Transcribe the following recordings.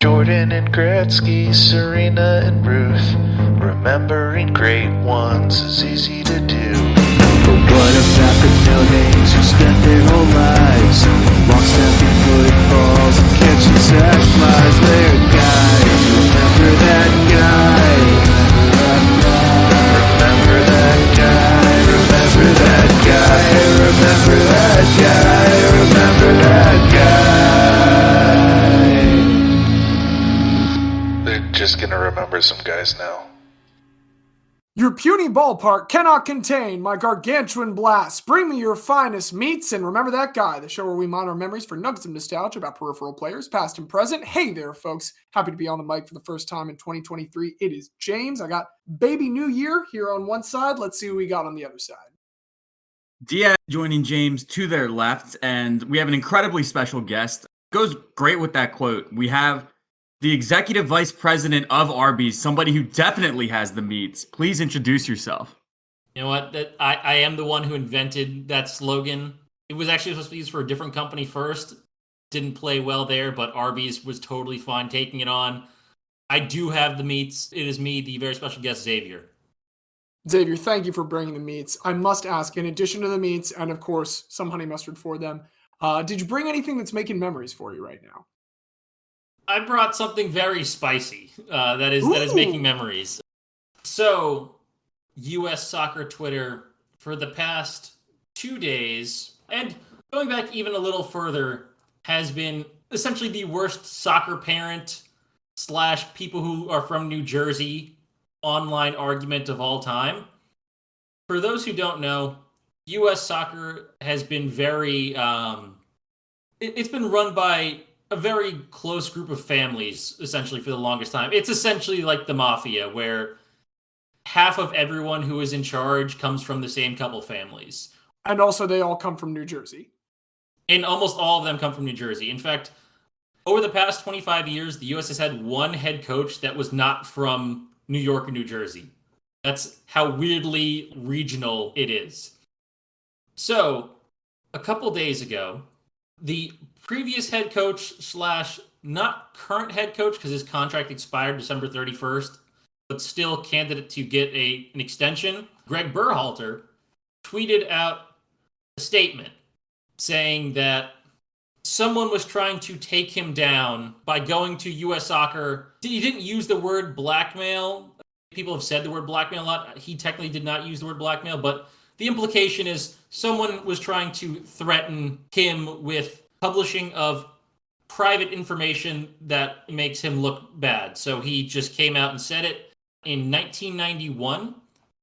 Jordan and Gretzky, Serena and Ruth. Remembering great ones is easy to do. But what about the millions who spent their whole lives long snapping footballs and catching sack flies? They're guys, remember that guy. Remember that guy, remember that guy, remember that guy, remember that guy. They're just gonna remember some guys now. Your puny ballpark cannot contain my gargantuan blast. Bring me your finest meats and remember that guy, the show where we mine our memories for nuggets of nostalgia about peripheral players, past and present. Hey there, folks. Happy to be on the mic for the first time in 2023. It is James. I got Baby New Year here on one side. Let's see what we got on the other side. Diaz joining James to their left, and we have an incredibly special guest. Goes great with that quote. We have the executive vice president of Arby's, somebody who definitely has the meats. Please introduce yourself. You know what? I am the one who invented that slogan. It was actually supposed to be used for a different company first. Didn't play well there, but Arby's was totally fine taking it on. I do have the meats. It is me, the very special guest, Xavier. Xavier, thank you for bringing the meats. I must ask, in addition to the meats and, of course, some honey mustard for them, did you bring anything that's making memories for you right now? I brought something very spicy that is making memories. So, U.S. soccer Twitter for the past 2 days, and going back even a little further, has been essentially the worst soccer parent / people who are from New Jersey online argument of all time. For those who don't know, U.S. soccer has been very... it's been run by a very close group of families, essentially, for the longest time. It's essentially like the mafia, where half of everyone who is in charge comes from the same couple families. And also, they all come from New Jersey. And almost all of them come from New Jersey. In fact, over the past 25 years, the U.S. has had one head coach that was not from New York or New Jersey. That's how weirdly regional it is. So, a couple days ago, the previous head coach / not current head coach, because his contract expired December 31st, but still candidate to get an extension, Greg Berhalter, tweeted out a statement saying that someone was trying to take him down by going to U.S. Soccer. He didn't use the word blackmail. People have said the word blackmail a lot. He technically did not use the word blackmail, but the implication is someone was trying to threaten him with publishing of private information that makes him look bad. So he just came out and said it in 1991,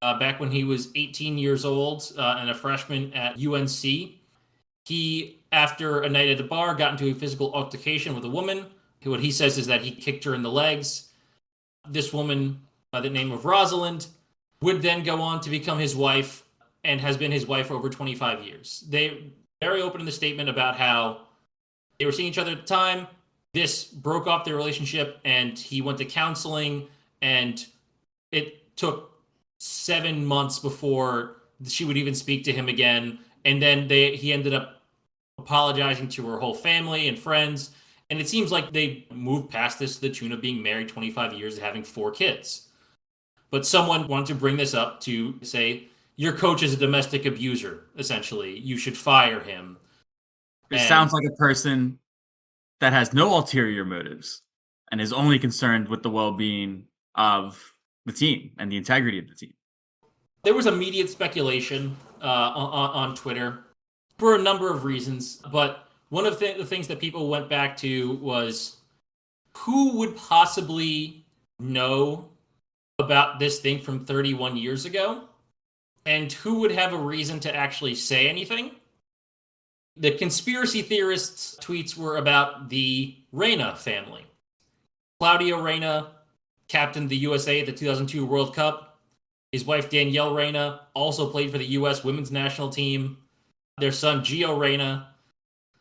back when he was 18 years old and a freshman at UNC. He, after a night at the bar, got into a physical altercation with a woman. What he says is that he kicked her in the legs. This woman, by the name of Rosalind, would then go on to become his wife and has been his wife for over 25 years. They very open in the statement about how they were seeing each other at the time. This broke off their relationship, and he went to counseling, and it took 7 months before she would even speak to him again. And then he ended up apologizing to her whole family and friends. And it seems like they moved past this to the tune of being married 25 years and having 4 kids. But someone wanted to bring this up to say, your coach is a domestic abuser, essentially. You should fire him. It sounds like a person that has no ulterior motives and is only concerned with the well-being of the team and the integrity of the team. There was immediate speculation on Twitter for a number of reasons, but one of the things that people went back to was who would possibly know about this thing from 31 years ago, and who would have a reason to actually say anything. The conspiracy theorists' tweets were about the Reyna family. Claudio Reyna captained the USA at the 2002 World Cup. His wife, Danielle Reyna, also played for the U.S. women's national team. Their son, Gio Reyna,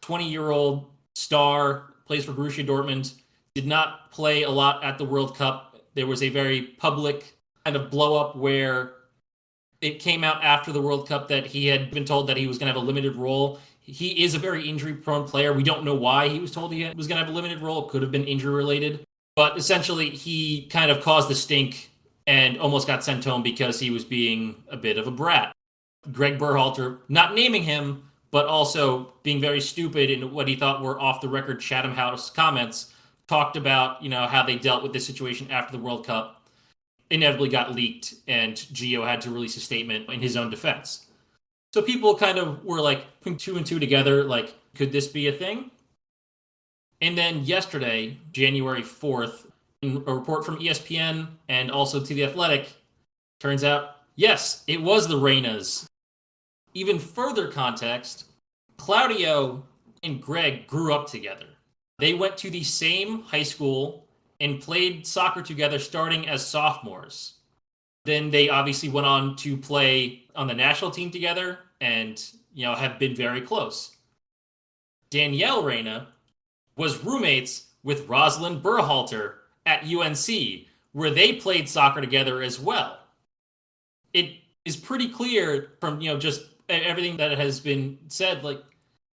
20-year-old star, plays for Borussia Dortmund, did not play a lot at the World Cup. There was a very public kind of blow-up where it came out after the World Cup that he had been told that he was going to have a limited role. He is a very injury-prone player. We don't know why he was told he was going to have a limited role. It could have been injury-related. But essentially, he kind of caused the stink and almost got sent home because he was being a bit of a brat. Greg Berhalter, not naming him, but also being very stupid in what he thought were off-the-record Chatham House comments, talked about, how they dealt with this situation after the World Cup, inevitably got leaked, and Gio had to release a statement in his own defense. So people kind of were like putting two and two together, like, could this be a thing? And then yesterday, January 4th, in a report from ESPN and also to The Athletic, turns out, yes, it was the Reynas. Even further context, Claudio and Greg grew up together. They went to the same high school and played soccer together starting as sophomores. Then they obviously went on to play on the national team together and, have been very close. Danielle Reyna was roommates with Rosalind Berhalter at UNC, where they played soccer together as well. It is pretty clear from, just everything that has been said, like,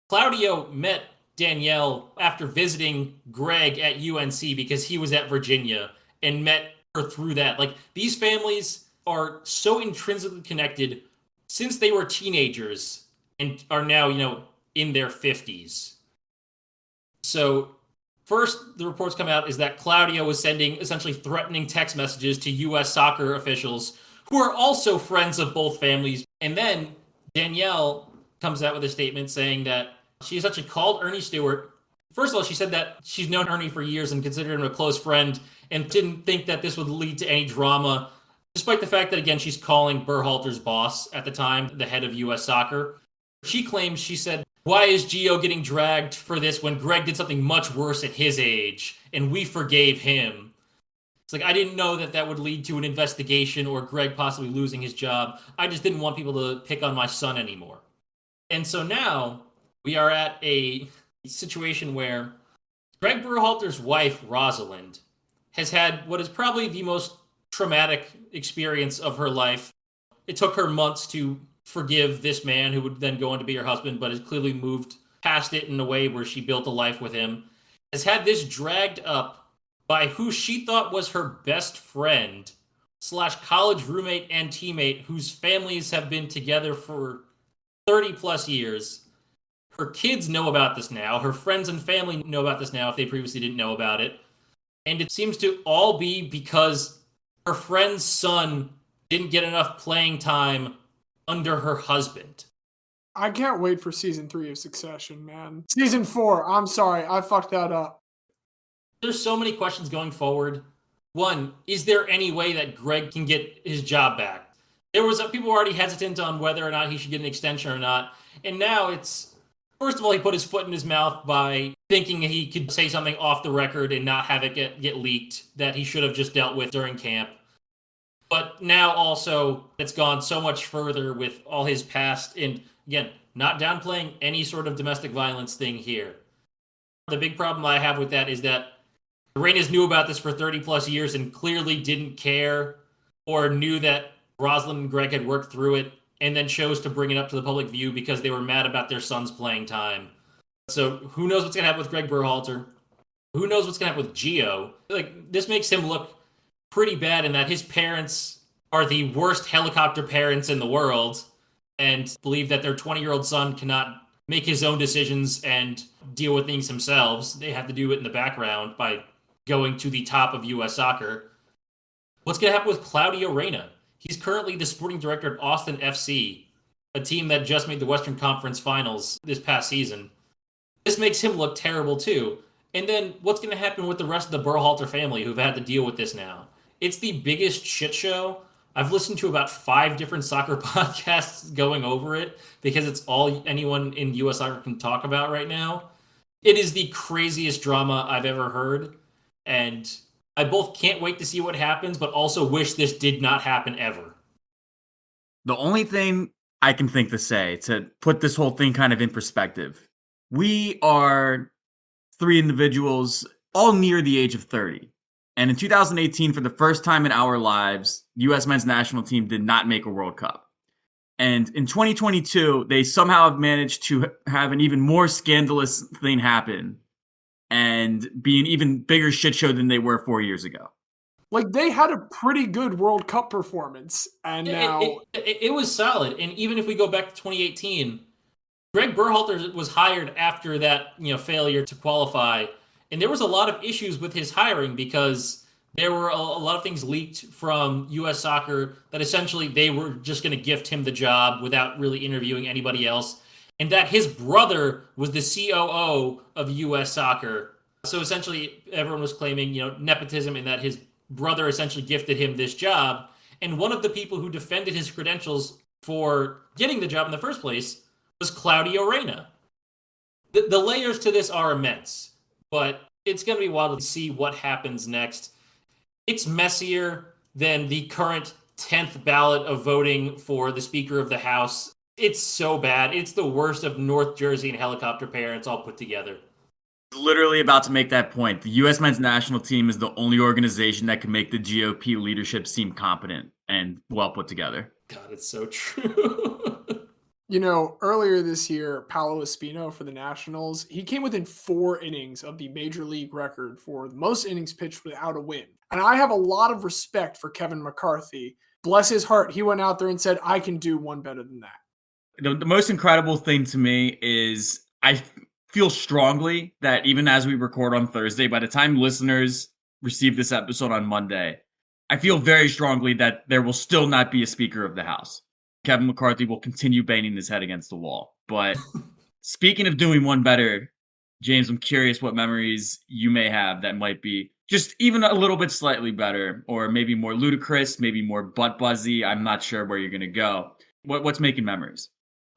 Claudio met Danielle after visiting Greg at UNC because he was at Virginia and met her through that. Like, these families are so intrinsically connected since they were teenagers and are now, in their 50s. So first, the reports come out is that Claudio was sending essentially threatening text messages to U.S. soccer officials who are also friends of both families. And then Danielle comes out with a statement saying that she essentially called Ernie Stewart. First of all, she said that she's known Ernie for years and considered him a close friend and didn't think that this would lead to any drama, despite the fact that, again, she's calling Berhalter's boss at the time, the head of U.S. soccer. She claims, she said, why is Gio getting dragged for this when Greg did something much worse at his age and we forgave him? It's like, I didn't know that would lead to an investigation or Greg possibly losing his job. I just didn't want people to pick on my son anymore. And so now we are at a situation where Greg Berhalter's wife, Rosalind, has had what is probably the most traumatic experience of her life. It took her months to forgive this man who would then go on to be her husband, but has clearly moved past it in a way where she built a life with him, has had this dragged up by who she thought was her best friend / college roommate and teammate whose families have been together for 30 plus years. Her kids know about this now. Her friends and family know about this now if they previously didn't know about it. And it seems to all be because her friend's son didn't get enough playing time under her husband. I can't wait for season 3 of Succession, man. Season 4, I'm sorry, I fucked that up. There's so many questions going forward. One, is there any way that Greg can get his job back? There was people were already hesitant on whether or not he should get an extension or not. And now it's, first of all, he put his foot in his mouth by thinking he could say something off the record and not have it get leaked that he should have just dealt with during camp. But now also it's gone so much further with all his past. And again, not downplaying any sort of domestic violence thing here. The big problem I have with that is that the Reynas knew about this for 30 plus years and clearly didn't care or knew that Rosalind and Greg had worked through it and then chose to bring it up to the public view because they were mad about their son's playing time. So who knows what's going to happen with Greg Berhalter? Who knows what's going to happen with Gio? Like, this makes him look pretty bad in that his parents are the worst helicopter parents in the world and believe that their 20-year-old son cannot make his own decisions and deal with things themselves. They have to do it in the background by going to the top of U.S. soccer. What's going to happen with Claudio Reyna? He's currently the sporting director at Austin FC, a team that just made the Western Conference Finals this past season. This makes him look terrible too. And then what's going to happen with the rest of the Berhalter family who've had to deal with this now? It's the biggest shit show. I've listened to about 5 different soccer podcasts going over it because it's all anyone in U.S. soccer can talk about right now. It is the craziest drama I've ever heard. And I both can't wait to see what happens, but also wish this did not happen ever. The only thing I can think to say to put this whole thing kind of in perspective, we are 3 individuals all near the age of 30. And in 2018, for the first time in our lives, the U.S. men's national team did not make a World Cup. And in 2022, they somehow have managed to have an even more scandalous thing happen and be an even bigger shit show than they were 4 years ago. Like, they had a pretty good World Cup performance, and now... It was solid. And even if we go back to 2018, Greg Berhalter was hired after that, failure to qualify. And there was a lot of issues with his hiring because there were a lot of things leaked from U.S. Soccer that essentially they were just going to gift him the job without really interviewing anybody else. And that his brother was the COO of U.S. Soccer. So essentially everyone was claiming, nepotism, and that his brother essentially gifted him this job. And one of the people who defended his credentials for getting the job in the first place was Claudio Reyna. The layers to this are immense, but it's going to be wild to see what happens next. It's messier than the current 10th ballot of voting for the Speaker of the House. It's so bad. It's the worst of North Jersey and helicopter parents all put together. Literally about to make that point. The U.S. men's national team is the only organization that can make the GOP leadership seem competent and well put together. God, it's so true. Earlier this year, Paolo Espino for the Nationals, he came within 4 innings of the major league record for the most innings pitched without a win. And I have a lot of respect for Kevin McCarthy. Bless his heart, he went out there and said, I can do one better than that. The most incredible thing to me is I feel strongly that even as we record on Thursday, by the time listeners receive this episode on Monday, I feel very strongly that there will still not be a Speaker of the House. Kevin McCarthy will continue banging his head against the wall. But speaking of doing one better, James, I'm curious what memories you may have that might be just even a little bit slightly better, or maybe more ludicrous, maybe more butt buzzy. I'm not sure where you're going to go. What's making memories?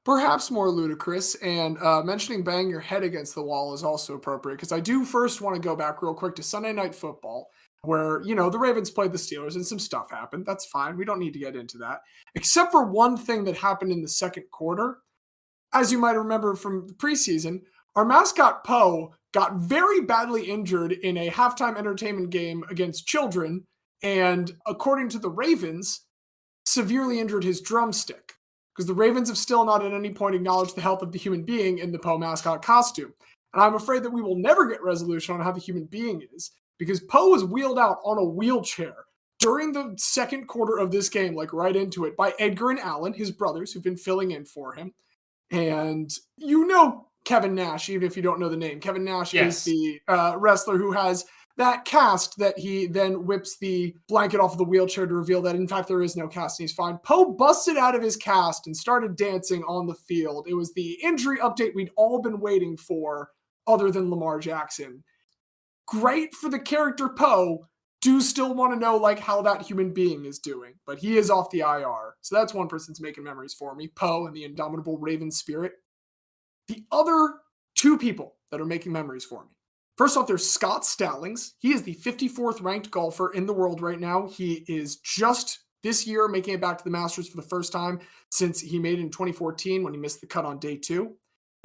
Perhaps more ludicrous, and mentioning bang your head against the wall is also appropriate, because I do first want to go back real quick to Sunday Night Football, where, the Ravens played the Steelers and some stuff happened. That's fine. We don't need to get into that. Except for one thing that happened in the second quarter. As you might remember from the preseason, our mascot Poe got very badly injured in a halftime entertainment game against children, and according to the Ravens, severely injured his drumstick. Because the Ravens have still not at any point acknowledged the health of the human being in the Poe mascot costume. And I'm afraid that we will never get resolution on how the human being is, because Poe was wheeled out on a wheelchair during the second quarter of this game, like right into it, by Edgar and Alan, his brothers, who've been filling in for him. And Kevin Nash, even if you don't know the name. Kevin Nash is the wrestler who has that cast that he then whips the blanket off of the wheelchair to reveal that, in fact, there is no cast and he's fine. Poe busted out of his cast and started dancing on the field. It was the injury update we'd all been waiting for, other than Lamar Jackson. Great for the character Poe. Do still want to know how that human being is doing, but he is off the IR. So that's one person's making memories for me, Poe and the indomitable Raven spirit. The other 2 people that are making memories for me. First off, there's Scott Stallings. He is the 54th ranked golfer in the world right now. He is just this year making it back to the Masters for the first time since he made it in 2014 when he missed the cut on day 2.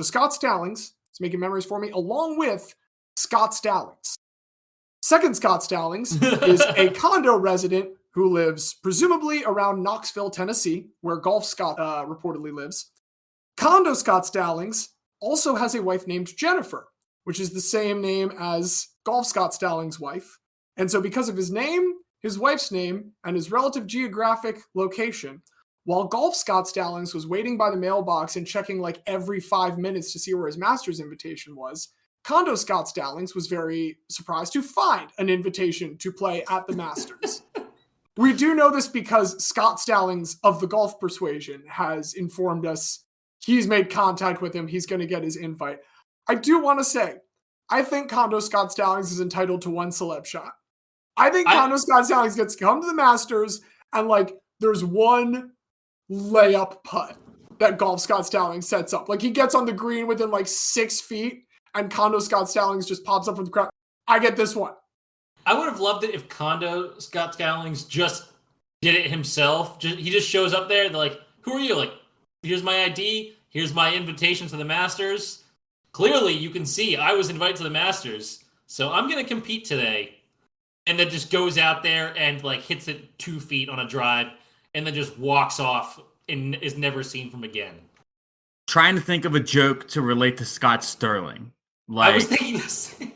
So Scott Stallings is making memories for me, along with Scott Stallings. Second Scott Stallings is a condo resident who lives presumably around Knoxville, Tennessee, where Golf Scott reportedly lives. Condo Scott Stallings also has a wife named Jennifer, which is the same name as Golf Scott Stallings' wife. And so because of his name, his wife's name, and his relative geographic location, while Golf Scott Stallings was waiting by the mailbox and checking every 5 minutes to see where his Masters invitation was, Condo Scott Stallings was very surprised to find an invitation to play at the Masters. We do know this because Scott Stallings of the Golf Persuasion has informed us he's made contact with him. He's going to get his invite. I do want to say, I think Condo Scott Stallings is entitled to one celeb shot. I think Condo Scott Stallings gets to come to the Masters and there's one layup putt that Golf Scott Stallings sets up. He gets on the green within 6 feet and Condo Scott Stallings just pops up from the crowd. I get this one. I would have loved it if Condo Scott Stallings just did it himself. He just shows up there. They're like, who are you? Here's my ID. Here's my invitation to the Masters. Clearly, you can see I was invited to the Masters, so I'm going to compete today. And then just goes out there and hits it 2 feet on a drive and then just walks off and is never seen from again. Trying to think of a joke to relate to Scott Sterling. I was thinking the same.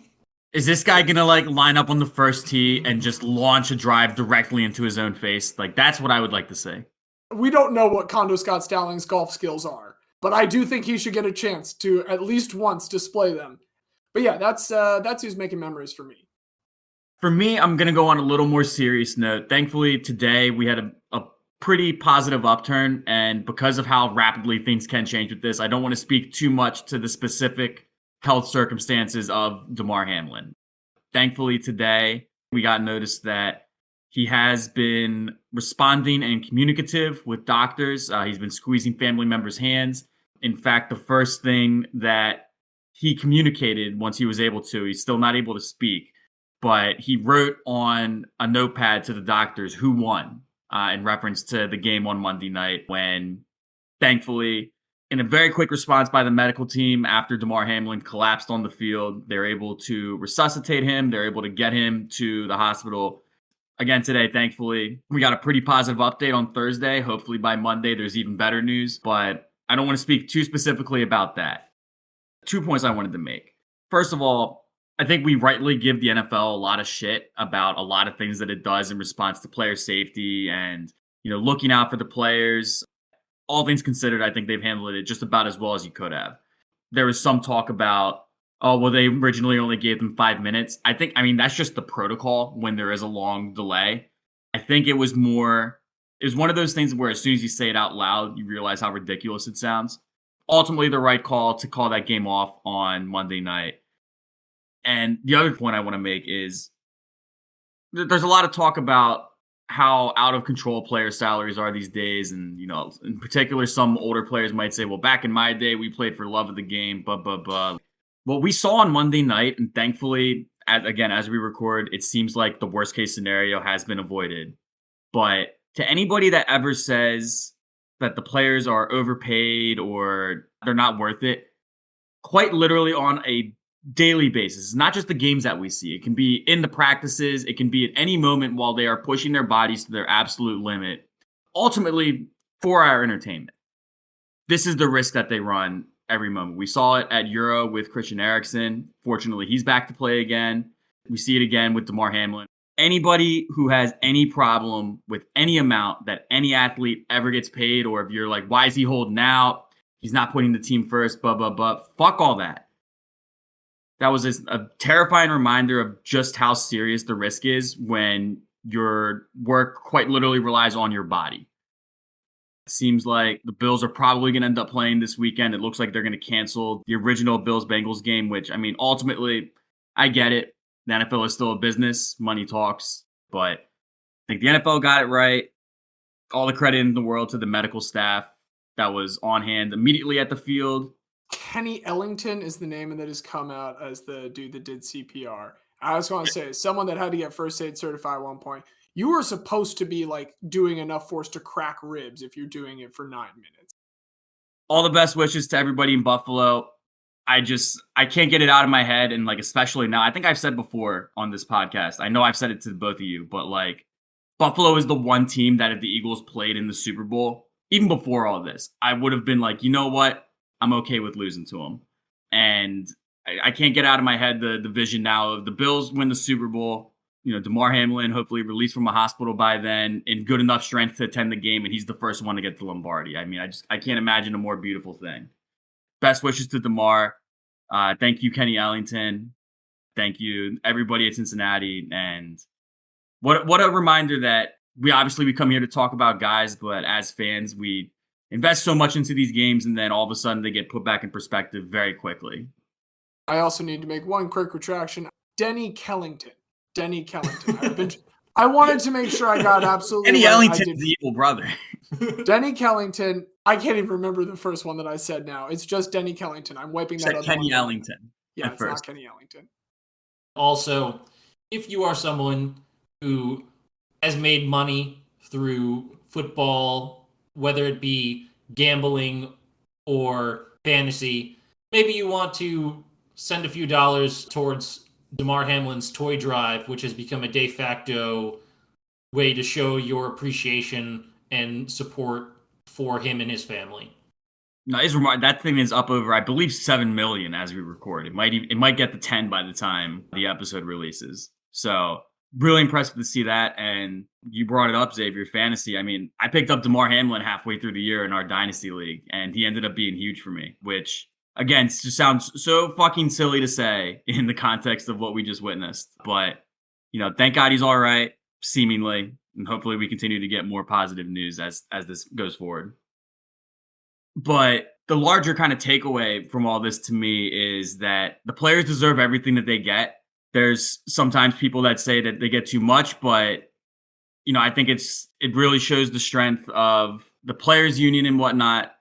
Is this guy gonna like line up on the first tee and just launch a drive directly into his own face? Like that's what I would like to say. We don't know what Condo Scott Stallings' golf skills are, but I do think he should get a chance to at least once display them. But yeah, that's who's making memories for me. For me, I'm gonna go on a little more serious note. Thankfully, today we had a pretty positive upturn, and because of how rapidly things can change with this, I don't want to speak too much to the specific health circumstances of Damar Hamlin. Thankfully, today we got notice that he has been responding and communicative with doctors. He's been squeezing family members' hands. In fact, the first thing that he communicated once he was able to, he's still not able to speak, but he wrote on a notepad to the doctors who won in reference to the game on Monday night when, thankfully, in a very quick response by the medical team after Damar Hamlin collapsed on the field, they're able to resuscitate him. They're able to get him to the hospital. Again, today, thankfully, we got a pretty positive update on Thursday. Hopefully by Monday, there's even better news, but I don't want to speak too specifically about that. 2 points I wanted to make. First of all, I think we rightly give the NFL a lot of shit about a lot of things that it does in response to player safety and, looking out for the players. All things considered, I think they've handled it just about as well as you could have. There was some talk about, they originally only gave them 5 minutes. That's just the protocol when there is a long delay. I think it was one of those things where as soon as you say it out loud, you realize how ridiculous it sounds. Ultimately, the right call to call that game off on Monday night. And the other point I want to make is there's a lot of talk about how out of control player salaries are these days. And, in particular, some older players might say, well, back in my day, we played for love of the game, blah, blah, blah. What we saw on Monday night, and thankfully, as we record, it seems like the worst case scenario has been avoided. But to anybody that ever says that the players are overpaid or they're not worth it, quite literally on a daily basis, it's not just the games that we see. It can be in the practices. It can be at any moment while they are pushing their bodies to their absolute limit, ultimately for our entertainment. This is the risk that they run every moment. We saw it at Euro with Christian Eriksen. Fortunately, he's back to play again. We see it again with Damar Hamlin. Anybody who has any problem with any amount that any athlete ever gets paid, or if you're like, why is he holding out? He's not putting the team first, blah, blah, blah. Fuck all that. That was a terrifying reminder of just how serious the risk is when your work quite literally relies on your body. It seems like the Bills are probably going to end up playing this weekend. It looks like they're going to cancel the original Bills-Bengals game, which, ultimately, I get it. The NFL is still a business. Money talks. But I think the NFL got it right. All the credit in the world to the medical staff that was on hand immediately at the field. Kenny Ellington is the name that has come out as the dude that did CPR. I just want to say, someone that had to get first aid certified at one point, you were supposed to be like doing enough force to crack ribs if you're doing it for 9 minutes. All the best wishes to everybody in Buffalo. I can't get it out of my head. And especially now, I think I've said before on this podcast, I know I've said it to both of you, but Buffalo is the one team that if the Eagles played in the Super Bowl, even before all this, I would have been like, you know what? I'm okay with losing to them. And I can't get out of my head the vision now of the Bills win the Super Bowl. Damar Hamlin hopefully released from a hospital by then in good enough strength to attend the game, and he's the first one to get the Lombardi. I can't imagine a more beautiful thing. Best wishes to Damar. Thank you, Kenny Ellington. Thank you, everybody at Cincinnati. And what a reminder that we come here to talk about guys, but as fans, we invest so much into these games, and then all of a sudden they get put back in perspective very quickly. I also need to make one quick retraction. Denny Kellington. I wanted to make sure I got absolutely Denny right. Ellington's the evil brother. Denny Kellington. I can't even remember the first one that I said now. It's just Denny Kellington. I'm wiping that out. Kenny Ellington. Yeah, it's not Kenny Ellington. Also, if you are someone who has made money through football, whether it be gambling or fantasy, maybe you want to send a few dollars towards Damar Hamlin's toy drive, which has become a de facto way to show your appreciation and support for him and his family. No, that thing is up over, I believe, 7 million as we record. It might get to 10 by the time the episode releases. So really impressed to see that. And you brought it up, Xavier, fantasy. I mean, I picked up DeMar Hamlin halfway through the year in our dynasty league, and he ended up being huge for me, which again just sounds so fucking silly to say in the context of what we just witnessed. But thank God he's all right, seemingly, and hopefully we continue to get more positive news as this goes forward. But the larger kind of takeaway from all this to me is that the players deserve everything that they get. There's sometimes people that say that they get too much, but I think it really shows the strength of the players union and whatnot,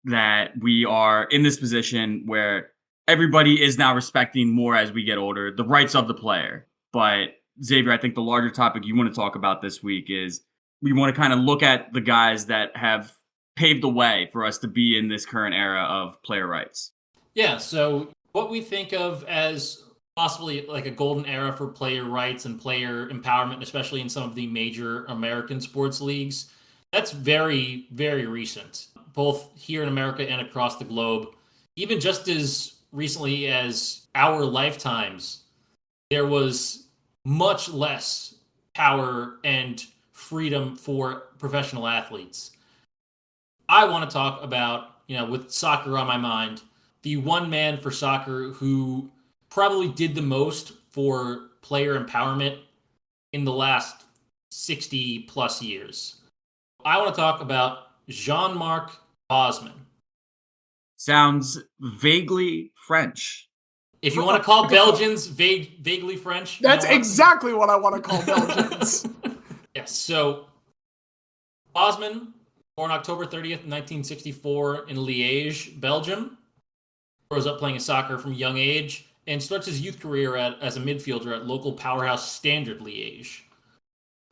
that we are in this position where everybody is now respecting more as we get older, the rights of the player. But Xavier, I think the larger topic you want to talk about this week is we want to kind of look at the guys that have paved the way for us to be in this current era of player rights. Yeah, so what we think of as possibly like a golden era for player rights and player empowerment, especially in some of the major American sports leagues, that's very, very recent, both here in America and across the globe. Even just as recently as our lifetimes, there was much less power and freedom for professional athletes. I want to talk about, with soccer on my mind, the one man for soccer who probably did the most for player empowerment in the last 60 plus years. I want to talk about Jean-Marc Bosman. Sounds vaguely French. If you want to call Belgians vaguely French. That's exactly what I want to call Belgians. Yes, so Bosman, born October 30th, 1964 in Liège, Belgium, grows up playing soccer from a young age and starts his youth career as a midfielder at local powerhouse Standard Liège.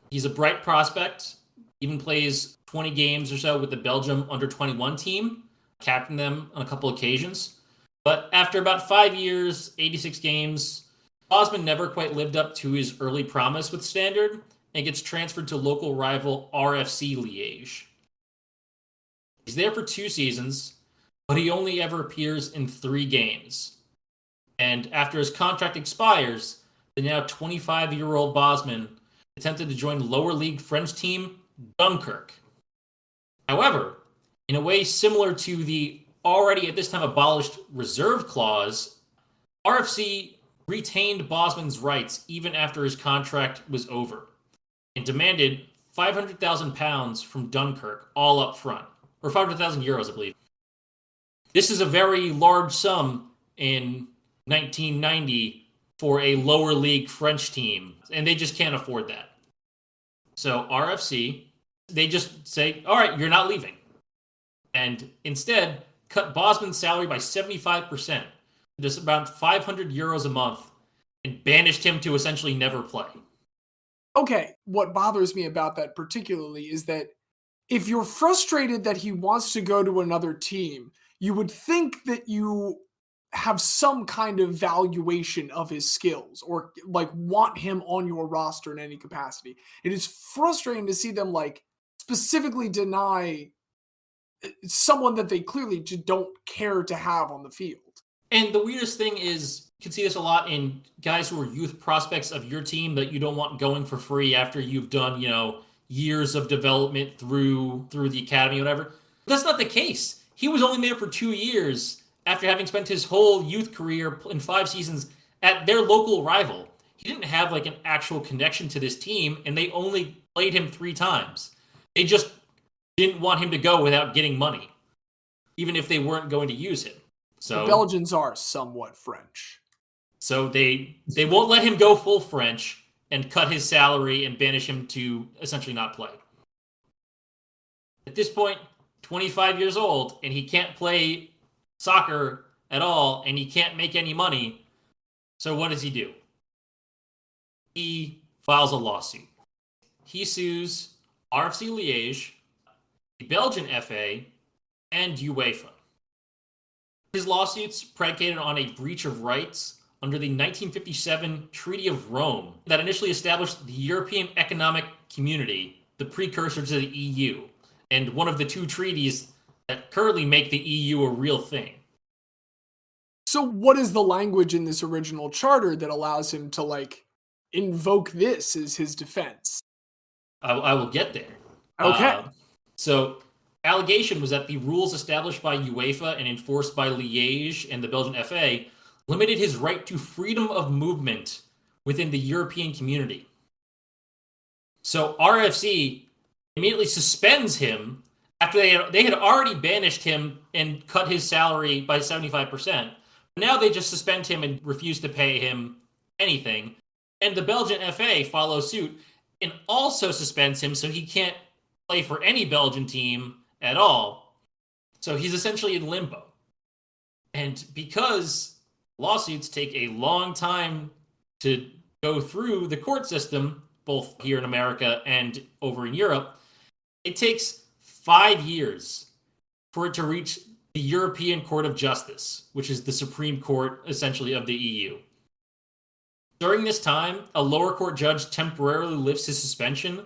He's a bright prospect, even plays 20 games or so with the Belgium under-21 team, captained them on a couple occasions. But after about 5 years, 86 games, Bosman never quite lived up to his early promise with Standard and gets transferred to local rival RFC Liège. He's there for 2 seasons, but he only ever appears in 3 games. And after his contract expires, the now 25-year-old Bosman attempted to join lower league French team Dunkirk. However, in a way similar to the already at this time abolished reserve clause, RFC retained Bosman's rights even after his contract was over and demanded £500,000 from Dunkirk all up front, or 500,000 euros, I believe. This is a very large sum in 1990 for a lower league French team, and they just can't afford that. So RFC, they just say, all right, you're not leaving. And instead, cut Bosman's salary by 75%, just about 500 euros a month, and banished him to essentially never play. Okay, what bothers me about that particularly is that if you're frustrated that he wants to go to another team, you would think that you have some kind of valuation of his skills or like want him on your roster in any capacity. It is frustrating to see them like specifically deny someone that they clearly just don't care to have on the field. And the weirdest thing is, you can see this a lot in guys who are youth prospects of your team that you don't want going for free after you've done, years of development through the academy or whatever. That's not the case. He was only there for 2 years after having spent his whole youth career in 5 seasons at their local rival. He didn't have like an actual connection to this team, and they only played him 3 times. They just didn't want him to go without getting money, even if they weren't going to use him. So the Belgians are somewhat French. So they won't let him go full French and cut his salary and banish him to essentially not play. At this point, 25 years old, and he can't play soccer at all, and he can't make any money. So what does he do? He files a lawsuit. He sues RFC Liège, the Belgian FA, and UEFA. His lawsuit's predicated on a breach of rights under the 1957 Treaty of Rome that initially established the European Economic Community, the precursor to the EU, and one of the 2 treaties that currently make the EU a real thing. So what is the language in this original charter that allows him to like invoke this as his defense? I will get there. Okay. So allegation was that the rules established by UEFA and enforced by Liège and the Belgian FA limited his right to freedom of movement within the European community. So RFC immediately suspends him after they had already banished him and cut his salary by 75%. Now they just suspend him and refuse to pay him anything. And the Belgian FA follows suit and also suspends him so he can't play for any Belgian team at all. So he's essentially in limbo. And because lawsuits take a long time to go through the court system, both here in America and over in Europe, it takes 5 years for it to reach the European Court of Justice, which is the Supreme Court, essentially, of the EU. During this time, a lower court judge temporarily lifts his suspension,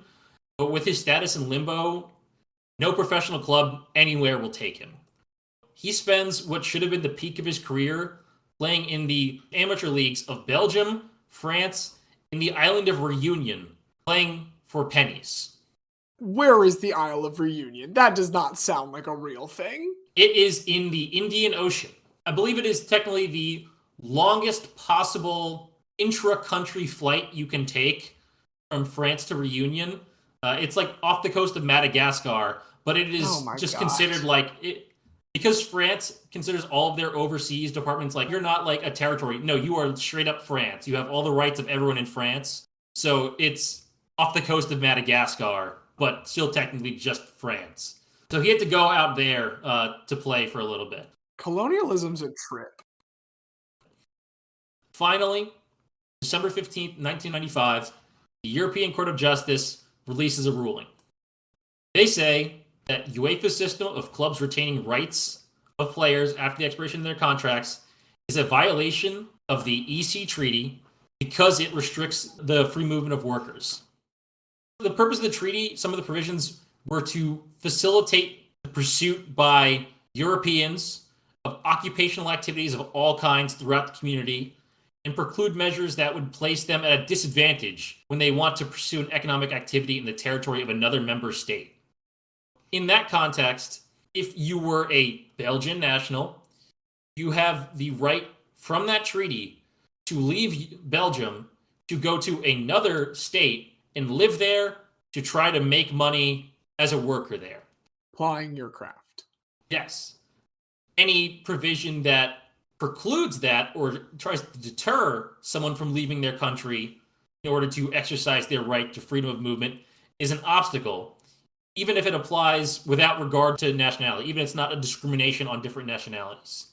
but with his status in limbo, no professional club anywhere will take him. He spends what should have been the peak of his career playing in the amateur leagues of Belgium, France, and the island of Reunion, playing for pennies. Where is the Isle of Reunion? That does not sound like a real thing. It is in the Indian Ocean. I believe it is technically the longest possible intra-country flight you can take from France to Reunion. It's like off the coast of Madagascar, but it is just considered like it because France considers all of their overseas departments like you're not like a territory. No, you are straight up France. You have all the rights of everyone in France. So it's off the coast of Madagascar, but still technically just France. So he had to go out there to play for a little bit. Colonialism's a trip. Finally, December 15th, 1995, the European Court of Justice releases a ruling. They say that UEFA's system of clubs retaining rights of players after the expiration of their contracts is a violation of the EC Treaty because it restricts the free movement of workers. The purpose of the treaty, some of the provisions were to facilitate the pursuit by Europeans of occupational activities of all kinds throughout the community and preclude measures that would place them at a disadvantage when they want to pursue an economic activity in the territory of another member state. In that context, if you were a Belgian national, you have the right from that treaty to leave Belgium to go to another state and live there to try to make money as a worker there. Plying your craft. Yes. Any provision that precludes that or tries to deter someone from leaving their country in order to exercise their right to freedom of movement is an obstacle, even if it applies without regard to nationality, even if it's not a discrimination on different nationalities.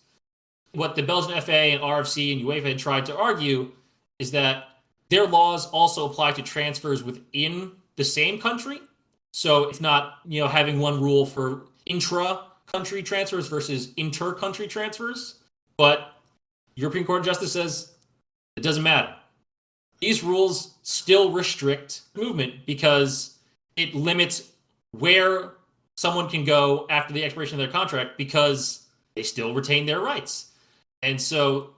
What the Belgian FA and RFC and UEFA had tried to argue is that their laws also apply to transfers within the same country. So it's not, having one rule for intra-country transfers versus inter-country transfers. But European Court of Justice says it doesn't matter. These rules still restrict movement because it limits where someone can go after the expiration of their contract because they still retain their rights. And so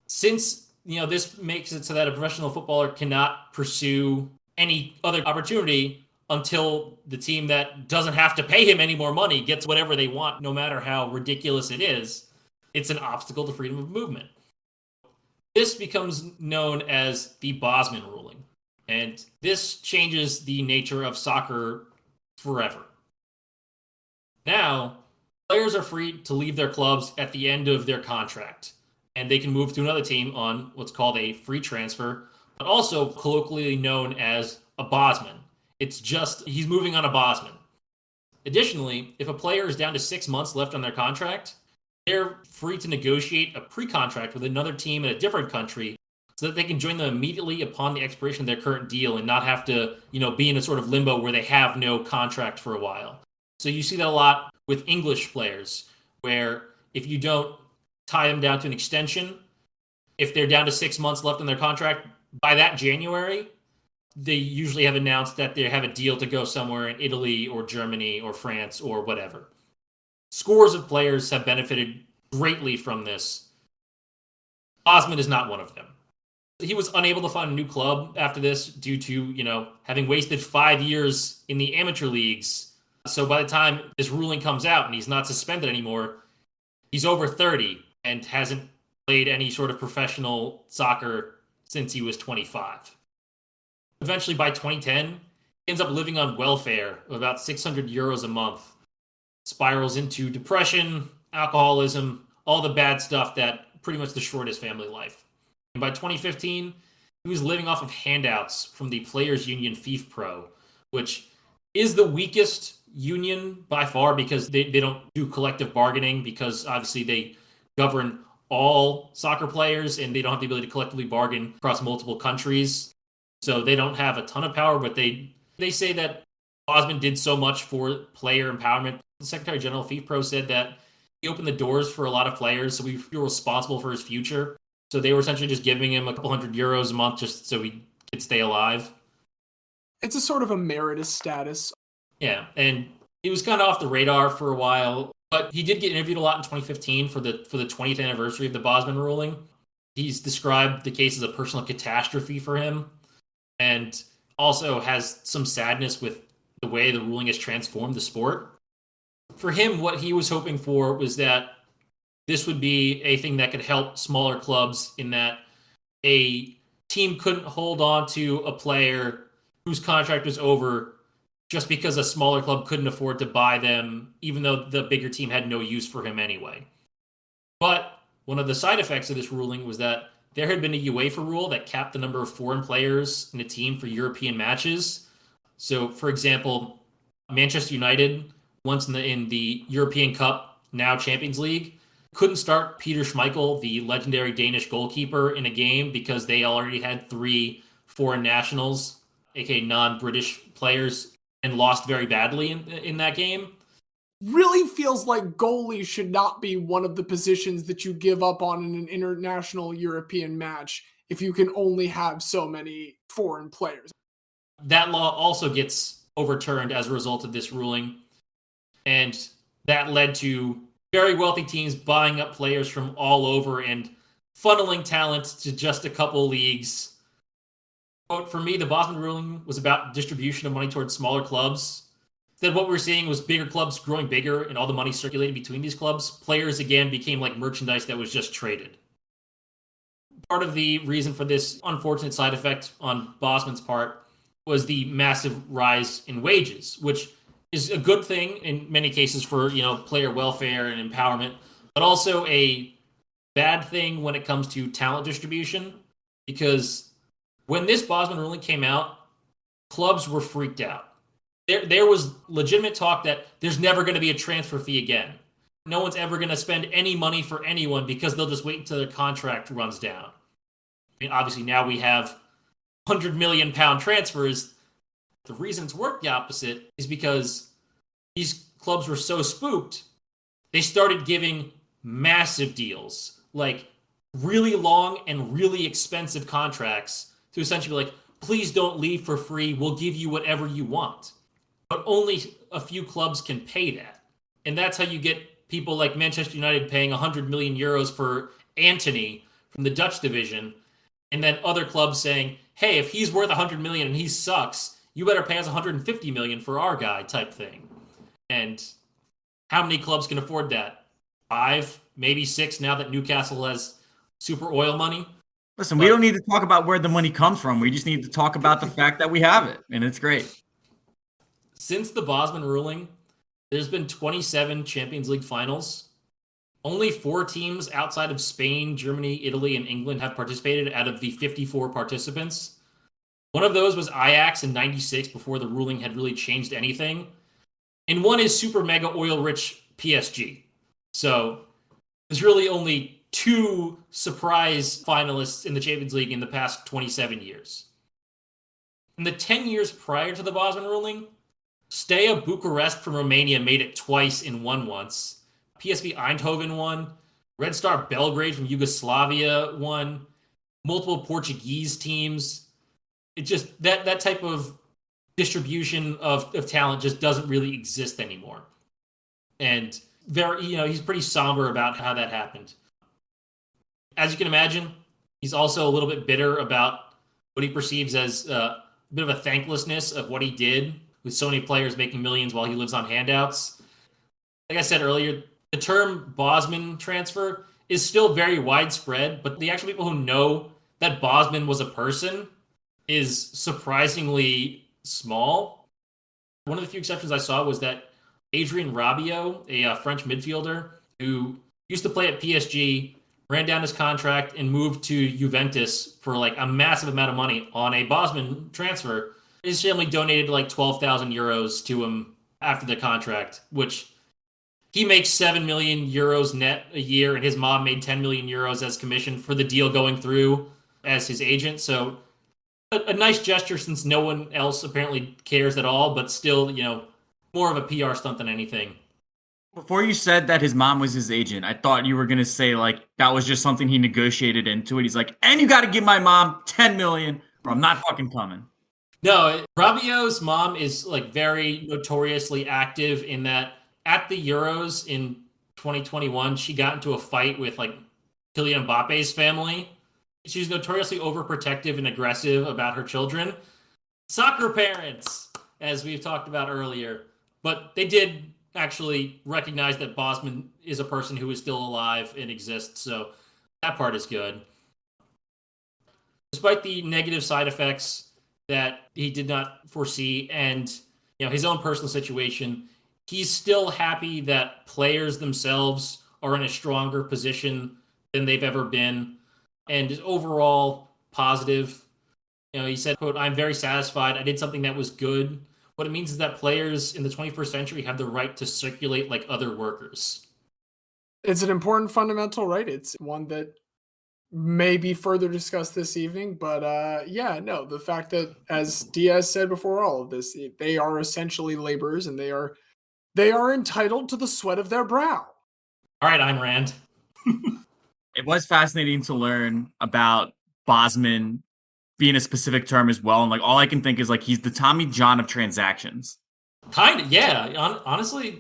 since this makes it so that a professional footballer cannot pursue any other opportunity until the team that doesn't have to pay him any more money gets whatever they want, no matter how ridiculous it is, it's an obstacle to freedom of movement. This becomes known as the Bosman ruling, and this changes the nature of soccer forever. Now, players are free to leave their clubs at the end of their contract, and they can move to another team on what's called a free transfer, but also colloquially known as a Bosman. It's just he's moving on a Bosman. Additionally, if a player is down to 6 months left on their contract, they're free to negotiate a pre-contract with another team in a different country so that they can join them immediately upon the expiration of their current deal and not have to, be in a sort of limbo where they have no contract for a while. So you see that a lot with English players, where if you don't tie them down to an extension, if they're down to 6 months left on their contract, by that January, they usually have announced that they have a deal to go somewhere in Italy or Germany or France or whatever. scores of players have benefited greatly from this. Bosman is not one of them. He was unable to find a new club after this due to, having wasted 5 years in the amateur leagues. So by the time this ruling comes out and he's not suspended anymore, he's over 30 and hasn't played any sort of professional soccer since he was 25. Eventually, by 2010, he ends up living on welfare of about 600 euros a month, spirals into depression, alcoholism, all the bad stuff that pretty much destroyed his family life. And by 2015, he was living off of handouts from the Players Union FIFPro, which is the weakest union by far because they don't do collective bargaining because obviously they govern all soccer players and they don't have the ability to collectively bargain across multiple countries. So they don't have a ton of power, but they say that Bosman did so much for player empowerment. The Secretary General of FIFPro said that he opened the doors for a lot of players, so we feel responsible for his future. So they were essentially just giving him a couple €100 a month just so he could stay alive. It's a sort of emeritus status. Yeah, and he was kind of off the radar for a while, but he did get interviewed a lot in 2015 for the 20th anniversary of the Bosman ruling. He's described the case as a personal catastrophe for him, and also has some sadness with the way the ruling has transformed the sport. For him, what he was hoping for was that this would be a thing that could help smaller clubs in that a team couldn't hold on to a player whose contract was over just because a smaller club couldn't afford to buy them, even though the bigger team had no use for him anyway. But one of the side effects of this ruling was that there had been a UEFA rule that capped the number of foreign players in a team for European matches. So, for example, Manchester United, once in the European Cup, now Champions League, couldn't start Peter Schmeichel, the legendary Danish goalkeeper, in a game because they already had 3 foreign nationals, aka non-British players, and lost very badly in that game. Really feels like goalie should not be one of the positions that you give up on in an international European match if you can only have so many foreign players. That law also gets overturned as a result of this ruling, and that led to very wealthy teams buying up players from all over and funneling talent to just a couple leagues. But for me, the Bosman ruling was about distribution of money towards smaller clubs. Then what we're seeing was bigger clubs growing bigger and all the money circulating between these clubs. Players, again, became like merchandise that was just traded. Part of the reason for this unfortunate side effect on Bosman's part was the massive rise in wages, which is a good thing in many cases for, player welfare and empowerment, but also a bad thing when it comes to talent distribution, because when this Bosman ruling came out, clubs were freaked out. There was legitimate talk that there's never going to be a transfer fee again. No one's ever going to spend any money for anyone because they'll just wait until their contract runs down. I mean, obviously now we have £100 million transfers. The reason it's worked the opposite is because these clubs were so spooked, they started giving massive deals, like really long and really expensive contracts to essentially be like, please don't leave for free. We'll give you whatever you want. But only a few clubs can pay that. And that's how you get people like Manchester United paying 100 million euros for Antony from the Dutch division, and then other clubs saying, hey, if he's worth 100 million and he sucks, you better pay us 150 million for our guy type thing. And how many clubs can afford that? 5, maybe 6 now that Newcastle has super oil money. Listen, we don't need to talk about where the money comes from. We just need to talk about the fact that we have it, and it's great. Since the Bosman ruling, there's been 27 Champions League finals. Only 4 teams outside of Spain, Germany, Italy, and England have participated out of the 54 participants. One of those was Ajax in '96 before the ruling had really changed anything. And one is super mega oil-rich PSG. So there's really only 2 surprise finalists in the Champions League in the past 27 years. In the 10 years prior to the Bosman ruling, Steaua Bucharest from Romania made it twice and won once. PSV Eindhoven won. Red Star Belgrade from Yugoslavia won. Multiple Portuguese teams. It just, that type of distribution of talent just doesn't really exist anymore. And he's pretty somber about how that happened. As you can imagine, he's also a little bit bitter about what he perceives as a bit of a thanklessness of what he did with so many players making millions while he lives on handouts. Like I said earlier, the term Bosman transfer is still very widespread, but the actual people who know that Bosman was a person is surprisingly small. One of the few exceptions I saw was that Adrien Rabiot, a French midfielder who used to play at PSG, ran down his contract and moved to Juventus for like a massive amount of money on a Bosman transfer. His family donated like 12,000 euros to him after the contract, which he makes 7 million euros net a year, and his mom made 10 million euros as commission for the deal going through as his agent. So a nice gesture since no one else apparently cares at all, but still, more of a PR stunt than anything. Before you said that his mom was his agent, I thought you were going to say like that was just something he negotiated into it. He's like, and you got to give my mom 10 million or I'm not fucking coming. No, Rabiot's mom is like very notoriously active in that at the Euros in 2021, she got into a fight with like Kylian Mbappe's family. She's notoriously overprotective and aggressive about her children. Soccer parents, as we've talked about earlier. But they did actually recognize that Bosman is a person who is still alive and exists. So that part is good. Despite the negative side effects that he did not foresee and his own personal situation, he's still happy that players themselves are in a stronger position than they've ever been and is overall positive. He said, quote, "I'm very satisfied. I did something that was good. What it means is that players in the 21st century have the right to circulate like other workers." It's an important fundamental right. It's one that may be further discussed this evening, but the fact that, as Diaz said before all of this, they are essentially laborers and they are entitled to the sweat of their brow. All right, Ayn Rand. It was fascinating to learn about Bosman being a specific term as well. And like all I can think is like he's the Tommy John of transactions. Kind of, yeah. Honestly, I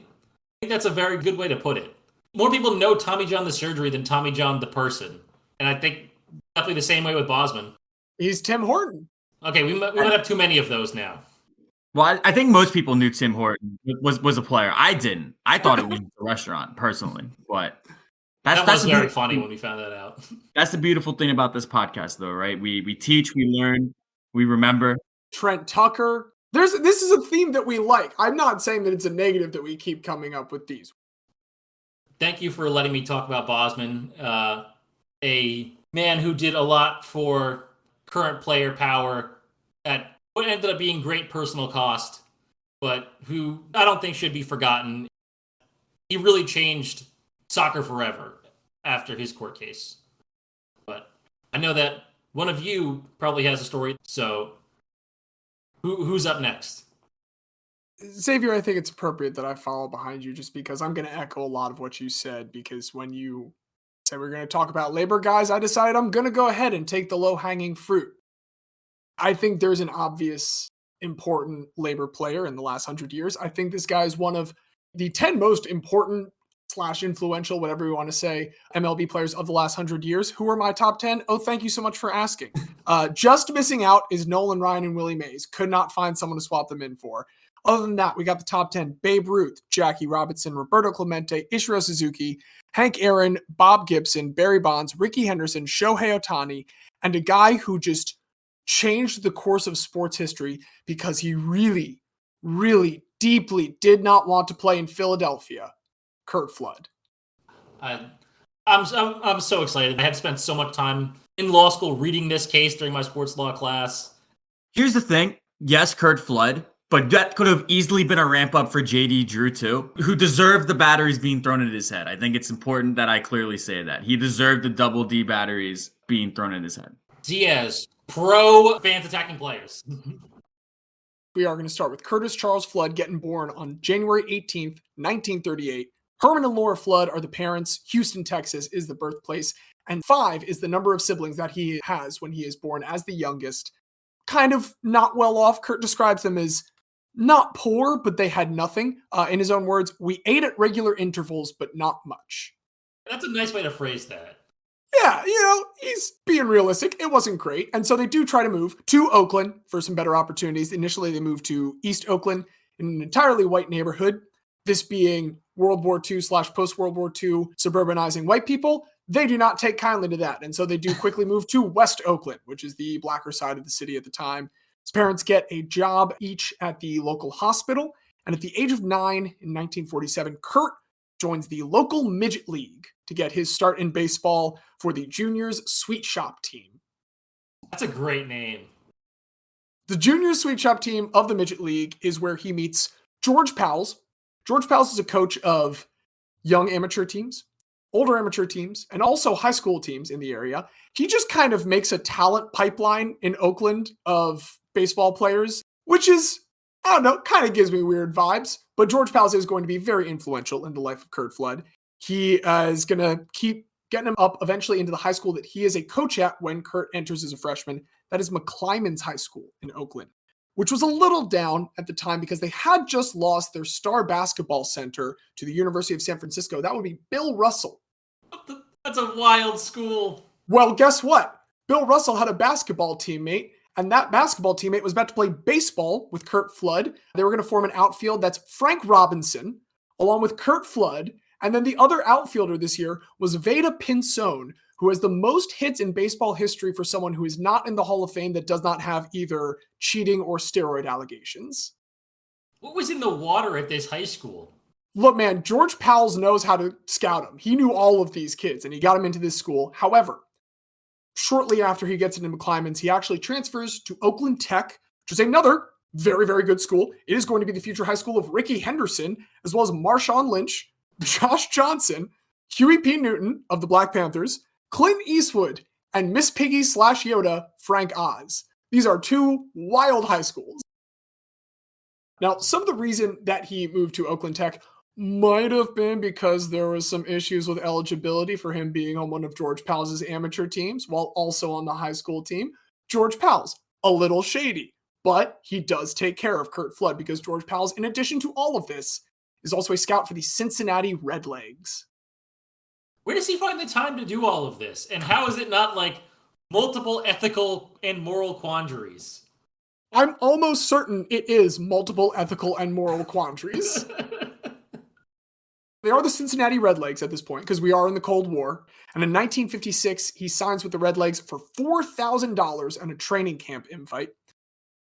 think that's a very good way to put it. More people know Tommy John the surgery than Tommy John the person. And I think definitely the same way with Bosman. He's Tim Horton. Okay, we might have too many of those now. Well, I think most people knew Tim Horton was a player. I didn't. I thought it was a restaurant personally, but that was very funny when we found that out. That's the beautiful thing about this podcast, though, right? We teach, we learn, we remember. Trent Tucker. This is a theme that we like. I'm not saying that it's a negative that we keep coming up with these. Thank you for letting me talk about Bosman, a man who did a lot for current player power at what ended up being great personal cost, but who I don't think should be forgotten. He really changed soccer forever after his court case. But I know that one of you probably has a story, so who's up next? Xavier, I think it's appropriate that I follow behind you just because I'm going to echo a lot of what you said, because when you said we're going to talk about labor guys, I decided I'm going to go ahead and take the low-hanging fruit. I think there's an obvious important labor player in the last 100 years. I think this guy is one of the 10 most important / influential, whatever you want to say, MLB players of the last 100 years. Who are my top 10? Oh, thank you so much for asking. Just missing out is Nolan Ryan and Willie Mays. Could not find someone to swap them in for. Other than that, we got the top 10. Babe Ruth, Jackie Robinson, Roberto Clemente, Ichiro Suzuki, Hank Aaron, Bob Gibson, Barry Bonds, Ricky Henderson, Shohei Ohtani, and a guy who just changed the course of sports history because he really, really deeply did not want to play in Philadelphia. Curt Flood. I'm so excited. I have spent so much time in law school reading this case during my sports law class. Here's the thing. Yes, Curt Flood, but that could have easily been a ramp up for JD Drew too, who deserved the batteries being thrown at his head. I think it's important that I clearly say that. He deserved the double D batteries being thrown at his head. Diaz, pro fans attacking players. We are going to start with Curtis Charles Flood getting born on January 18th, 1938. Herman and Laura Flood are the parents. Houston, Texas is the birthplace. And 5 is the number of siblings that he has when he is born as the youngest. Kind of not well off. Kurt describes them as Not poor, but they had nothing. In his own words, we ate at regular intervals, but not much. That's a nice way to phrase that. Yeah, he's being realistic. It wasn't great. And so they do try to move to Oakland for some better opportunities. Initially, they moved to East Oakland in an entirely white neighborhood. This being World War II / post-World War II suburbanizing white people. They do not take kindly to that. And so they do quickly move to West Oakland, which is the blacker side of the city at the time. His parents get a job each at the local hospital. And at the age of 9 in 1947, Curt joins the local midget league to get his start in baseball for the juniors sweet shop team. That's a great name. The juniors sweet shop team of the midget league is where he meets George Powles. George Powles is a coach of young amateur teams, older amateur teams, and also high school teams in the area. He just kind of makes a talent pipeline in Oakland of baseball players, which is, I don't know, kind of gives me weird vibes. But George Powles is going to be very influential in the life of Curt Flood. He is going to keep getting him up eventually into the high school that he is a coach at when Curt enters as a freshman. That is McClymonds High School in Oakland, which was a little down at the time because they had just lost their star basketball center to the University of San Francisco. That would be Bill Russell. That's a wild school. Well, guess what? Bill Russell had a basketball teammate, and that basketball teammate was about to play baseball with Curt Flood. They were going to form an outfield that's Frank Robinson, along with Curt Flood. And then the other outfielder this year was Veda Pinzone, who has the most hits in baseball history for someone who is not in the Hall of Fame that does not have either cheating or steroid allegations. What was in the water at this high school? Look, man, George Powles knows how to scout them. He knew all of these kids, and he got them into this school. However, shortly after he gets into McClymonds, he actually transfers to Oakland Tech, which is another very, very good school. It is going to be the future high school of Ricky Henderson, as well as Marshawn Lynch, Josh Johnson, Huey P. Newton of the Black Panthers, Clint Eastwood, and Miss Piggy / Yoda, Frank Oz. These are two wild high schools. Now, some of the reason that he moved to Oakland Tech might have been because there was some issues with eligibility for him being on one of George Powles' amateur teams while also on the high school team. George Powles, a little shady, but he does take care of Curt Flood because George Powles, in addition to all of this, is also a scout for the Cincinnati Redlegs. Where does he find the time to do all of this? And how is it not like multiple ethical and moral quandaries? I'm almost certain it is multiple ethical and moral quandaries. They are the Cincinnati Redlegs at this point because we are in the Cold War. And in 1956, he signs with the Redlegs for $4,000 and a training camp invite.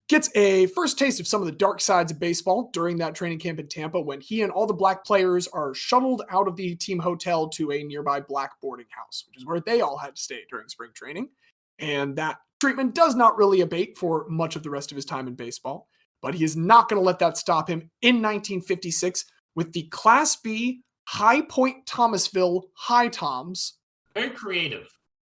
Gets a first taste of some of the dark sides of baseball during that training camp in Tampa when he and all the black players are shuttled out of the team hotel to a nearby black boarding house, which is where they all had to stay during spring training. And that treatment does not really abate for much of the rest of his time in baseball. But he is not going to let that stop him in 1956 with the Class B High Point Thomasville High Toms. Very creative.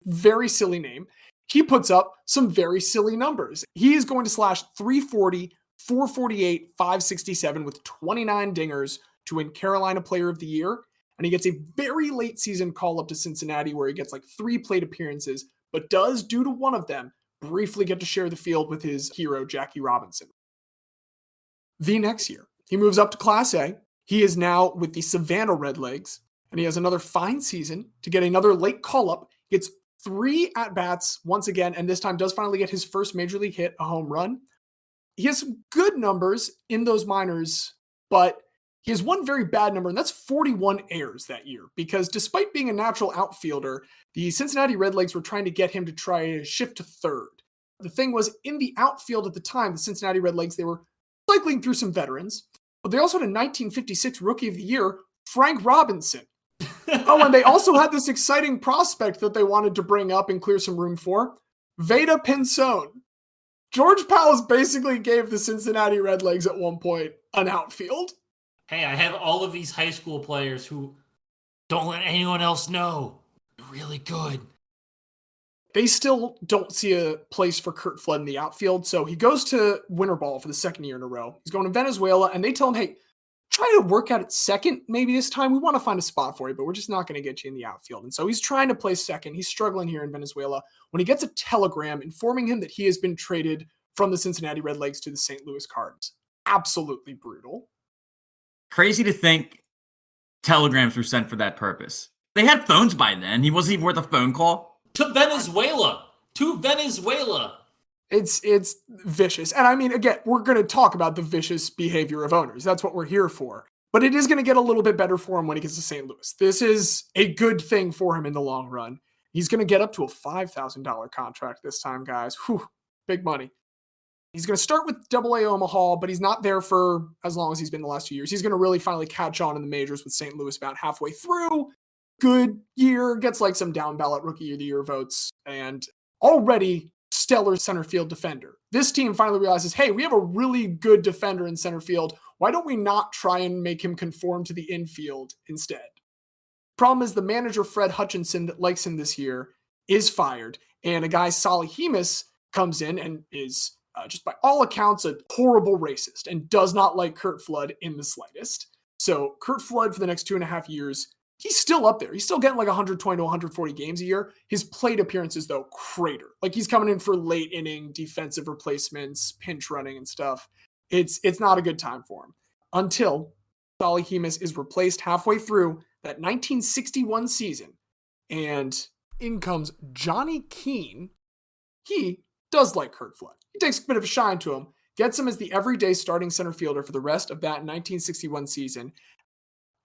Very silly name. He puts up some very silly numbers. He is going to slash 340, 448, 567 with 29 dingers to win Carolina Player of the Year. And he gets a very late season call up to Cincinnati where he gets like 3 plate appearances, but does, due to one of them, briefly get to share the field with his hero, Jackie Robinson. The next year, he moves up to Class A. He is now with the Savannah Redlegs, and he has another fine season to get another late call-up. Gets 3 at-bats once again, and this time does finally get his first major league hit, a home run. He has some good numbers in those minors, but he has one very bad number, and that's 41 errors that year, because despite being a natural outfielder, the Cincinnati Redlegs were trying to get him to try to shift to third. The thing was, in the outfield at the time, the Cincinnati Redlegs, they were cycling through some veterans, but they also had a 1956 Rookie of the Year, Frank Robinson. Oh, and they also had this exciting prospect that they wanted to bring up and clear some room for, Veda Pinzone. George Powles basically gave the Cincinnati Redlegs at one point an outfield. Hey, I have all of these high school players who don't let anyone else know. They're really good. They still don't see a place for Curt Flood in the outfield, so he goes to winter ball for the second year in a row. He's going to Venezuela, and they tell him, hey, try to work out at second maybe this time. We want to find a spot for you, but we're just not going to get you in the outfield. And so he's trying to play second. He's struggling here in Venezuela when he gets a telegram informing him that he has been traded from the Cincinnati Redlegs to the St. Louis Cardinals. absolutely brutal. Crazy to think telegrams were sent for that purpose. They had phones by then. He wasn't even worth a phone call. To Venezuela. It's vicious. And I mean, again, we're going to talk about the vicious behavior of owners. That's what we're here for. But it is going to get a little bit better for him when he gets to St. Louis. This is a good thing for him in the long run. He's going to get up to a $5,000 contract this time, guys. Whew, big money. He's going to start with AA Omaha, but he's not there for as long as he's been the last 2 years. He's going to really finally catch on in the majors with St. Louis about halfway through. Good year, gets like some down ballot rookie of the year votes, and already stellar center field defender. This team finally realizes, hey, we have a really good defender in center field. Why don't we not try and make him conform to the infield instead? Problem is the manager, Fred Hutchinson, that likes him this year, is fired, and a guy, Solly Hemus, comes in and is just by all accounts a horrible racist and does not like Curt Flood in the slightest. So Curt Flood for the next 2.5 years, he's still up there. He's still getting like 120 to 140 games a year. His plate appearances, though, crater. Like he's coming in for late inning defensive replacements, pinch running and stuff. It's not a good time for him until Solly Hemus is replaced halfway through that 1961 season. And in comes Johnny Keane. He does like Curt Flood. He takes a bit of a shine to him, gets him as the everyday starting center fielder for the rest of that 1961 season.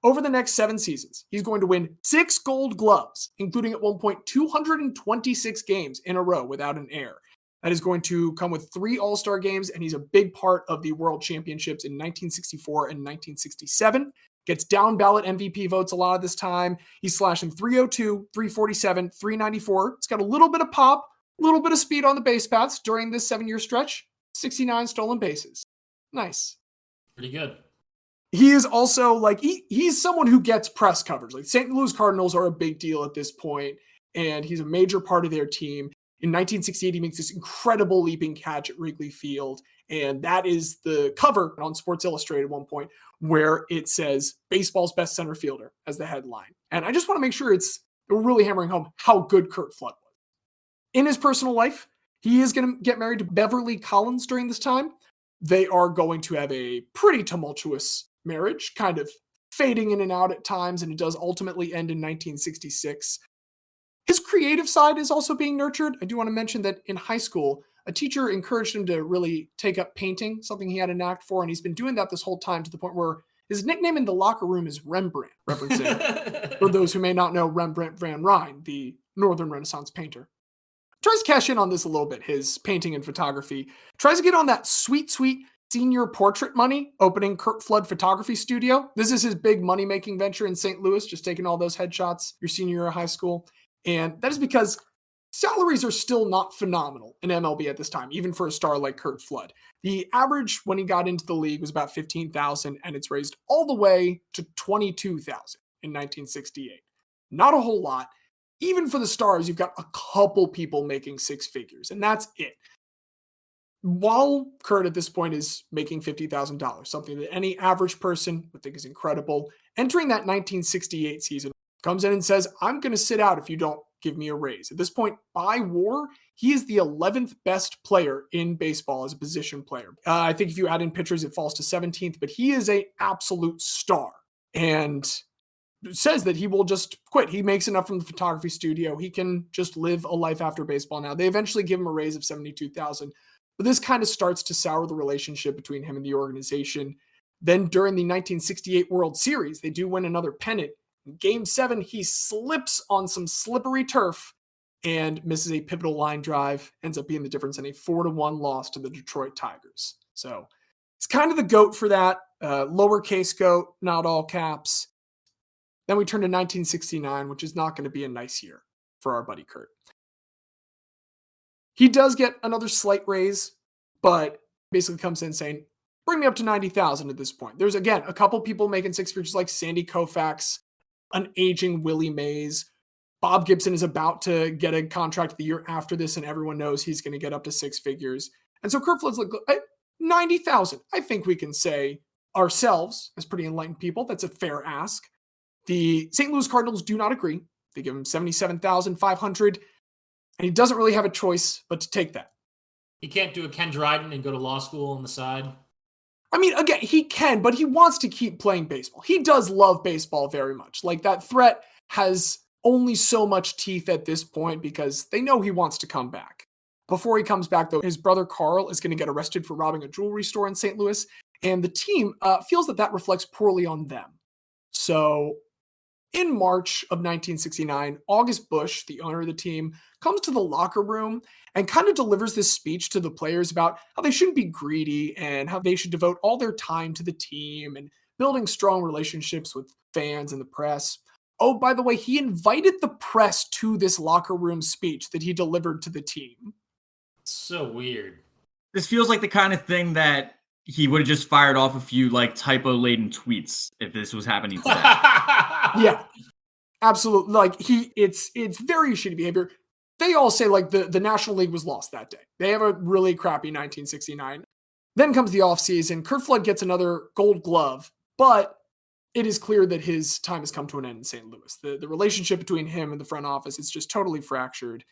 Over the next 7 seasons, he's going to win 6 Gold Gloves, including at one point 226 games in a row without an error. That is going to come with 3 All-Star games, and he's a big part of the World Championships in 1964 and 1967. Gets down ballot MVP votes a lot of this time. He's slashing 302, 347, 394. It's got a little bit of pop, a little bit of speed on the base paths during this 7-year stretch. 69 stolen bases. Nice. Pretty good. He is also like, he's someone who gets press coverage. Like St. Louis Cardinals are a big deal at this point, and he's a major part of their team. In 1968, he makes this incredible leaping catch at Wrigley Field, and that is the cover on Sports Illustrated at one point where it says baseball's best center fielder as the headline. And I just want to make sure we're really hammering home how good Curt Flood was. In his personal life, he is going to get married to Beverly Collins during this time. They are going to have a pretty tumultuous marriage, kind of fading in and out at times, and it does ultimately end in 1966. His creative side is also being nurtured. I do want to mention that in high school, a teacher encouraged him to really take up painting, something he had a knack for, and he's been doing that this whole time to the point where his nickname in the locker room is Rembrandt, referencing, for those who may not know, Rembrandt van Rijn, the Northern Renaissance painter. Tries to cash in on this a little bit, his painting and photography. Tries to get on that sweet senior portrait money, opening Curt Flood Photography Studio. This is his big money-making venture in St. Louis, just taking all those headshots your senior year of high school. And that is because salaries are still not phenomenal in MLB at this time, even for a star like Curt Flood. The average when he got into the league was about $15,000, and it's raised all the way to $22,000 in 1968. Not a whole lot. Even for the stars, you've got a couple people making 6 figures, and that's it. While Curt at this point is making $50,000, something that any average person would think is incredible, entering that 1968 season, comes in and says, I'm going to sit out if you don't give me a raise. At this point, by WAR, he is the 11th best player in baseball as a position player. I think if you add in pitchers, it falls to 17th, but he is an absolute star. And says that he will just quit. He makes enough from the photography studio. He can just live a life after baseball now. They eventually give him a raise of $72,000. But this kind of starts to sour the relationship between him and the organization. Then during the 1968 World Series, they do win another pennant. In Game 7, he slips on some slippery turf and misses a pivotal line drive, ends up being the difference in a 4-1 loss to the Detroit Tigers. So it's kind of the GOAT for that. Lowercase GOAT, not all caps. Then we turn to 1969, which is not going to be a nice year for our buddy Curt. He does get another slight raise, but basically comes in saying, bring me up to $90,000 at this point. There's, again, a couple people making 6 figures like Sandy Koufax, an aging Willie Mays. Bob Gibson is about to get a contract the year after this, and everyone knows he's going to get up to 6 figures. And so Curt Flood's like, $90,000. I think we can say ourselves, as pretty enlightened people, that's a fair ask. The St. Louis Cardinals do not agree. They give him $77,500, and he doesn't really have a choice but to take that. He can't do a Ken Dryden and go to law school on the side. I mean, again, he can, but he wants to keep playing baseball. He does love baseball very much. Like, that threat has only so much teeth at this point because they know he wants to come back. Before he comes back, though, his brother Carl is going to get arrested for robbing a jewelry store in St. Louis, and the team feels that reflects poorly on them. So, in March of 1969, August Busch, the owner of the team, comes to the locker room and kind of delivers this speech to the players about how they shouldn't be greedy and how they should devote all their time to the team and building strong relationships with fans and the press. Oh, by the way, he invited the press to this locker room speech that he delivered to the team. So weird. This feels like the kind of thing that he would have just fired off a few like typo-laden tweets if this was happening today. Yeah, absolutely. Like it's very shitty behavior. They all say like the National League was lost that day. They have a really crappy 1969. Then comes the offseason. Curt Flood gets another Gold Glove, but it is clear that his time has come to an end in St. Louis. The relationship between him and the front office is just totally fractured.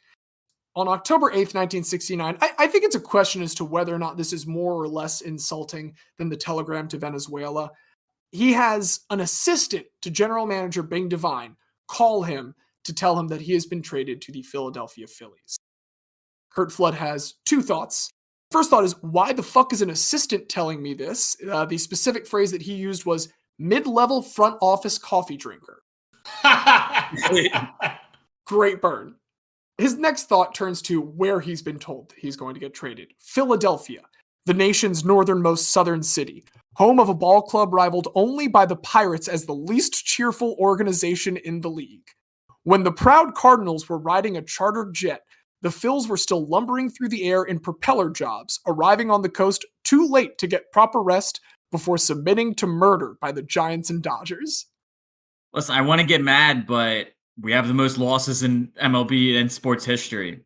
On October 8th, 1969, I think it's a question as to whether or not this is more or less insulting than the telegram to Venezuela. He has an assistant to general manager Bing Devine call him to tell him that he has been traded to the Philadelphia Phillies. Curt Flood has two thoughts. First thought is, why the fuck is an assistant telling me this? The specific phrase that he used was mid-level front office coffee drinker. Great burn. His next thought turns to where he's been told he's going to get traded. Philadelphia, the nation's northernmost southern city, home of a ball club rivaled only by the Pirates as the least cheerful organization in the league. When the proud Cardinals were riding a chartered jet, the Phils were still lumbering through the air in propeller jobs, arriving on the coast too late to get proper rest before submitting to murder by the Giants and Dodgers. Listen, I want to get mad, but we have the most losses in MLB and sports history.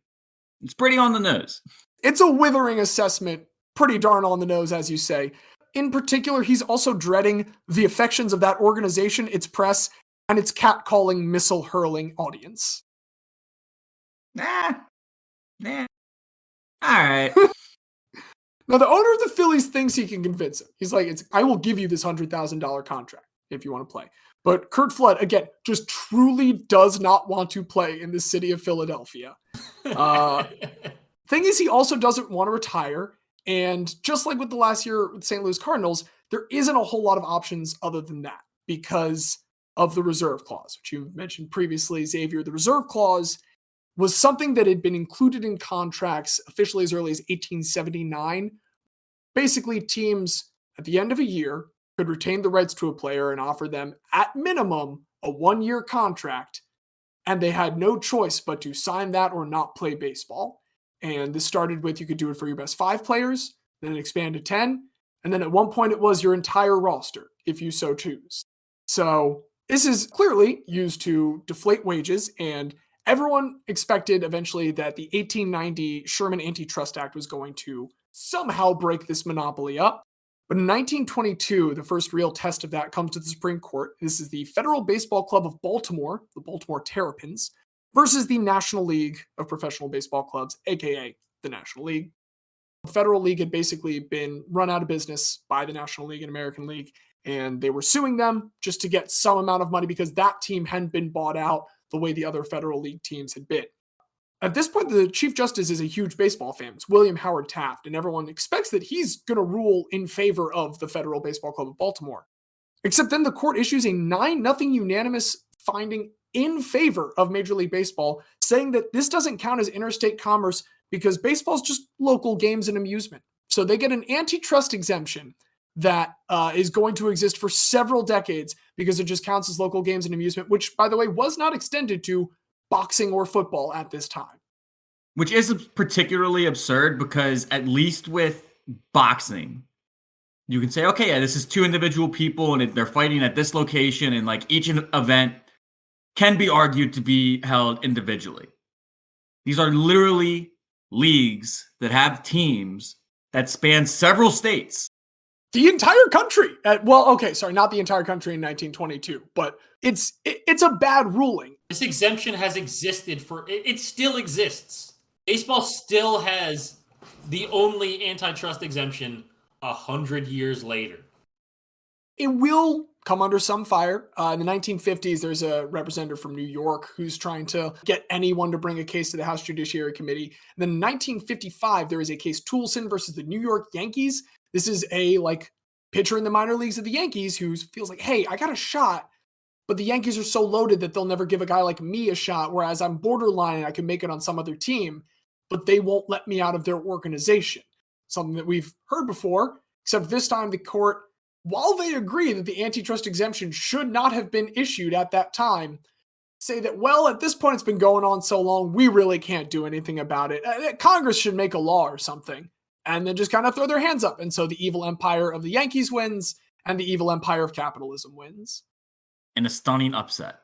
It's pretty on the nose. It's a withering assessment, pretty darn on the nose, as you say. In particular, he's also dreading the affections of that organization, its press, and its catcalling, missile-hurling audience. Nah. All right. Now, the owner of the Phillies thinks he can convince him. He's like, I will give you this $100,000 contract if you want to play. But Curt Flood, again, just truly does not want to play in the city of Philadelphia. Thing is, he also doesn't want to retire. And just like with the last year with St. Louis Cardinals, there isn't a whole lot of options other than that because of the reserve clause, which you mentioned previously, Xavier. The reserve clause was something that had been included in contracts officially as early as 1879. Basically, teams at the end of a year could retain the rights to a player and offer them, at minimum, a one-year contract, and they had no choice but to sign that or not play baseball. And this started with you could do it for your best 5 players, then it expanded to 10, and then at one point it was your entire roster, if you so choose. So this is clearly used to deflate wages, and everyone expected eventually that the 1890 Sherman Antitrust Act was going to somehow break this monopoly up. But in 1922, the first real test of that comes to the Supreme Court. This is the Federal Baseball Club of Baltimore, the Baltimore Terrapins, versus the National League of Professional Baseball Clubs, aka the National League. The Federal League had basically been run out of business by the National League and American League, and they were suing them just to get some amount of money because that team hadn't been bought out the way the other Federal League teams had been. At this point, the Chief Justice is a huge baseball fan. It's William Howard Taft, and everyone expects that he's going to rule in favor of the Federal Baseball Club of Baltimore. Except then the court issues a 9-0 unanimous finding in favor of Major League Baseball, saying that this doesn't count as interstate commerce because baseball is just local games and amusement. So they get an antitrust exemption that is going to exist for several decades because it just counts as local games and amusement, which, by the way, was not extended to boxing or football at this time. Which is particularly absurd because at least with boxing, you can say, okay, yeah, this is 2 individual people and they're fighting at this location, and like each event can be argued to be held individually. These are literally leagues that have teams that span several states. The entire country. Not the entire country in 1922, but it's a bad ruling. This exemption has existed it still exists. Baseball still has the only antitrust exemption 100 years later. It will come under some fire. In the 1950s, there's a representative from New York who's trying to get anyone to bring a case to the House Judiciary Committee. And then in 1955, there is a case, Toolson versus the New York Yankees. This is a pitcher in the minor leagues of the Yankees who feels like, hey, I got a shot, but the Yankees are so loaded that they'll never give a guy like me a shot, whereas I'm borderline and I can make it on some other team, but they won't let me out of their organization. Something that we've heard before, except this time the court, while they agree that the antitrust exemption should not have been issued at that time, say that, well, at this point it's been going on so long, we really can't do anything about it. Congress should make a law or something, and then just kind of throw their hands up. And so the evil empire of the Yankees wins, and the evil empire of capitalism wins. In a stunning upset.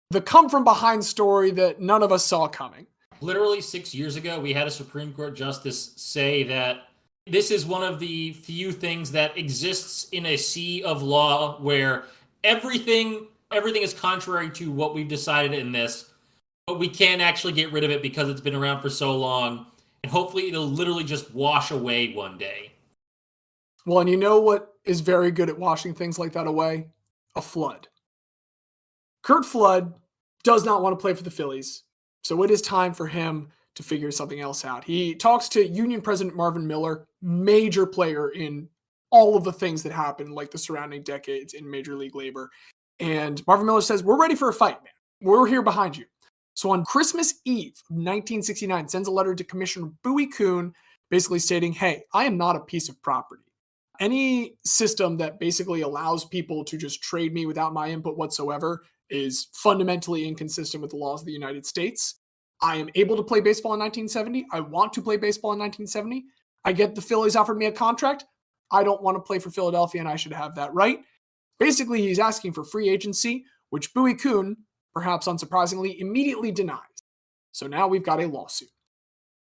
The come-from-behind story that none of us saw coming. Literally 6 years ago, we had a Supreme Court justice say that this is one of the few things that exists in a sea of law where everything is contrary to what we've decided in this, but we can't actually get rid of it because it's been around for so long, and hopefully it'll literally just wash away one day. Well, and you know what is very good at washing things like that away? A flood. Curt Flood does not want to play for the Phillies, so it is time for him to figure something else out. He talks to Union President Marvin Miller, major player in all of the things that happened, like the surrounding decades in Major League Labor. And Marvin Miller says, we're ready for a fight, man. We're here behind you. So on Christmas Eve of 1969, sends a letter to Commissioner Bowie Kuhn, basically stating, hey, I am not a piece of property. Any system that basically allows people to just trade me without my input whatsoever is fundamentally inconsistent with the laws of the United States. I am able to play baseball in 1970. I want to play baseball in 1970. I get the Phillies offered me a contract. I don't want to play for Philadelphia, and I should have that right. Basically, he's asking for free agency, which Bowie Kuhn, perhaps unsurprisingly, immediately denies. So now we've got a lawsuit.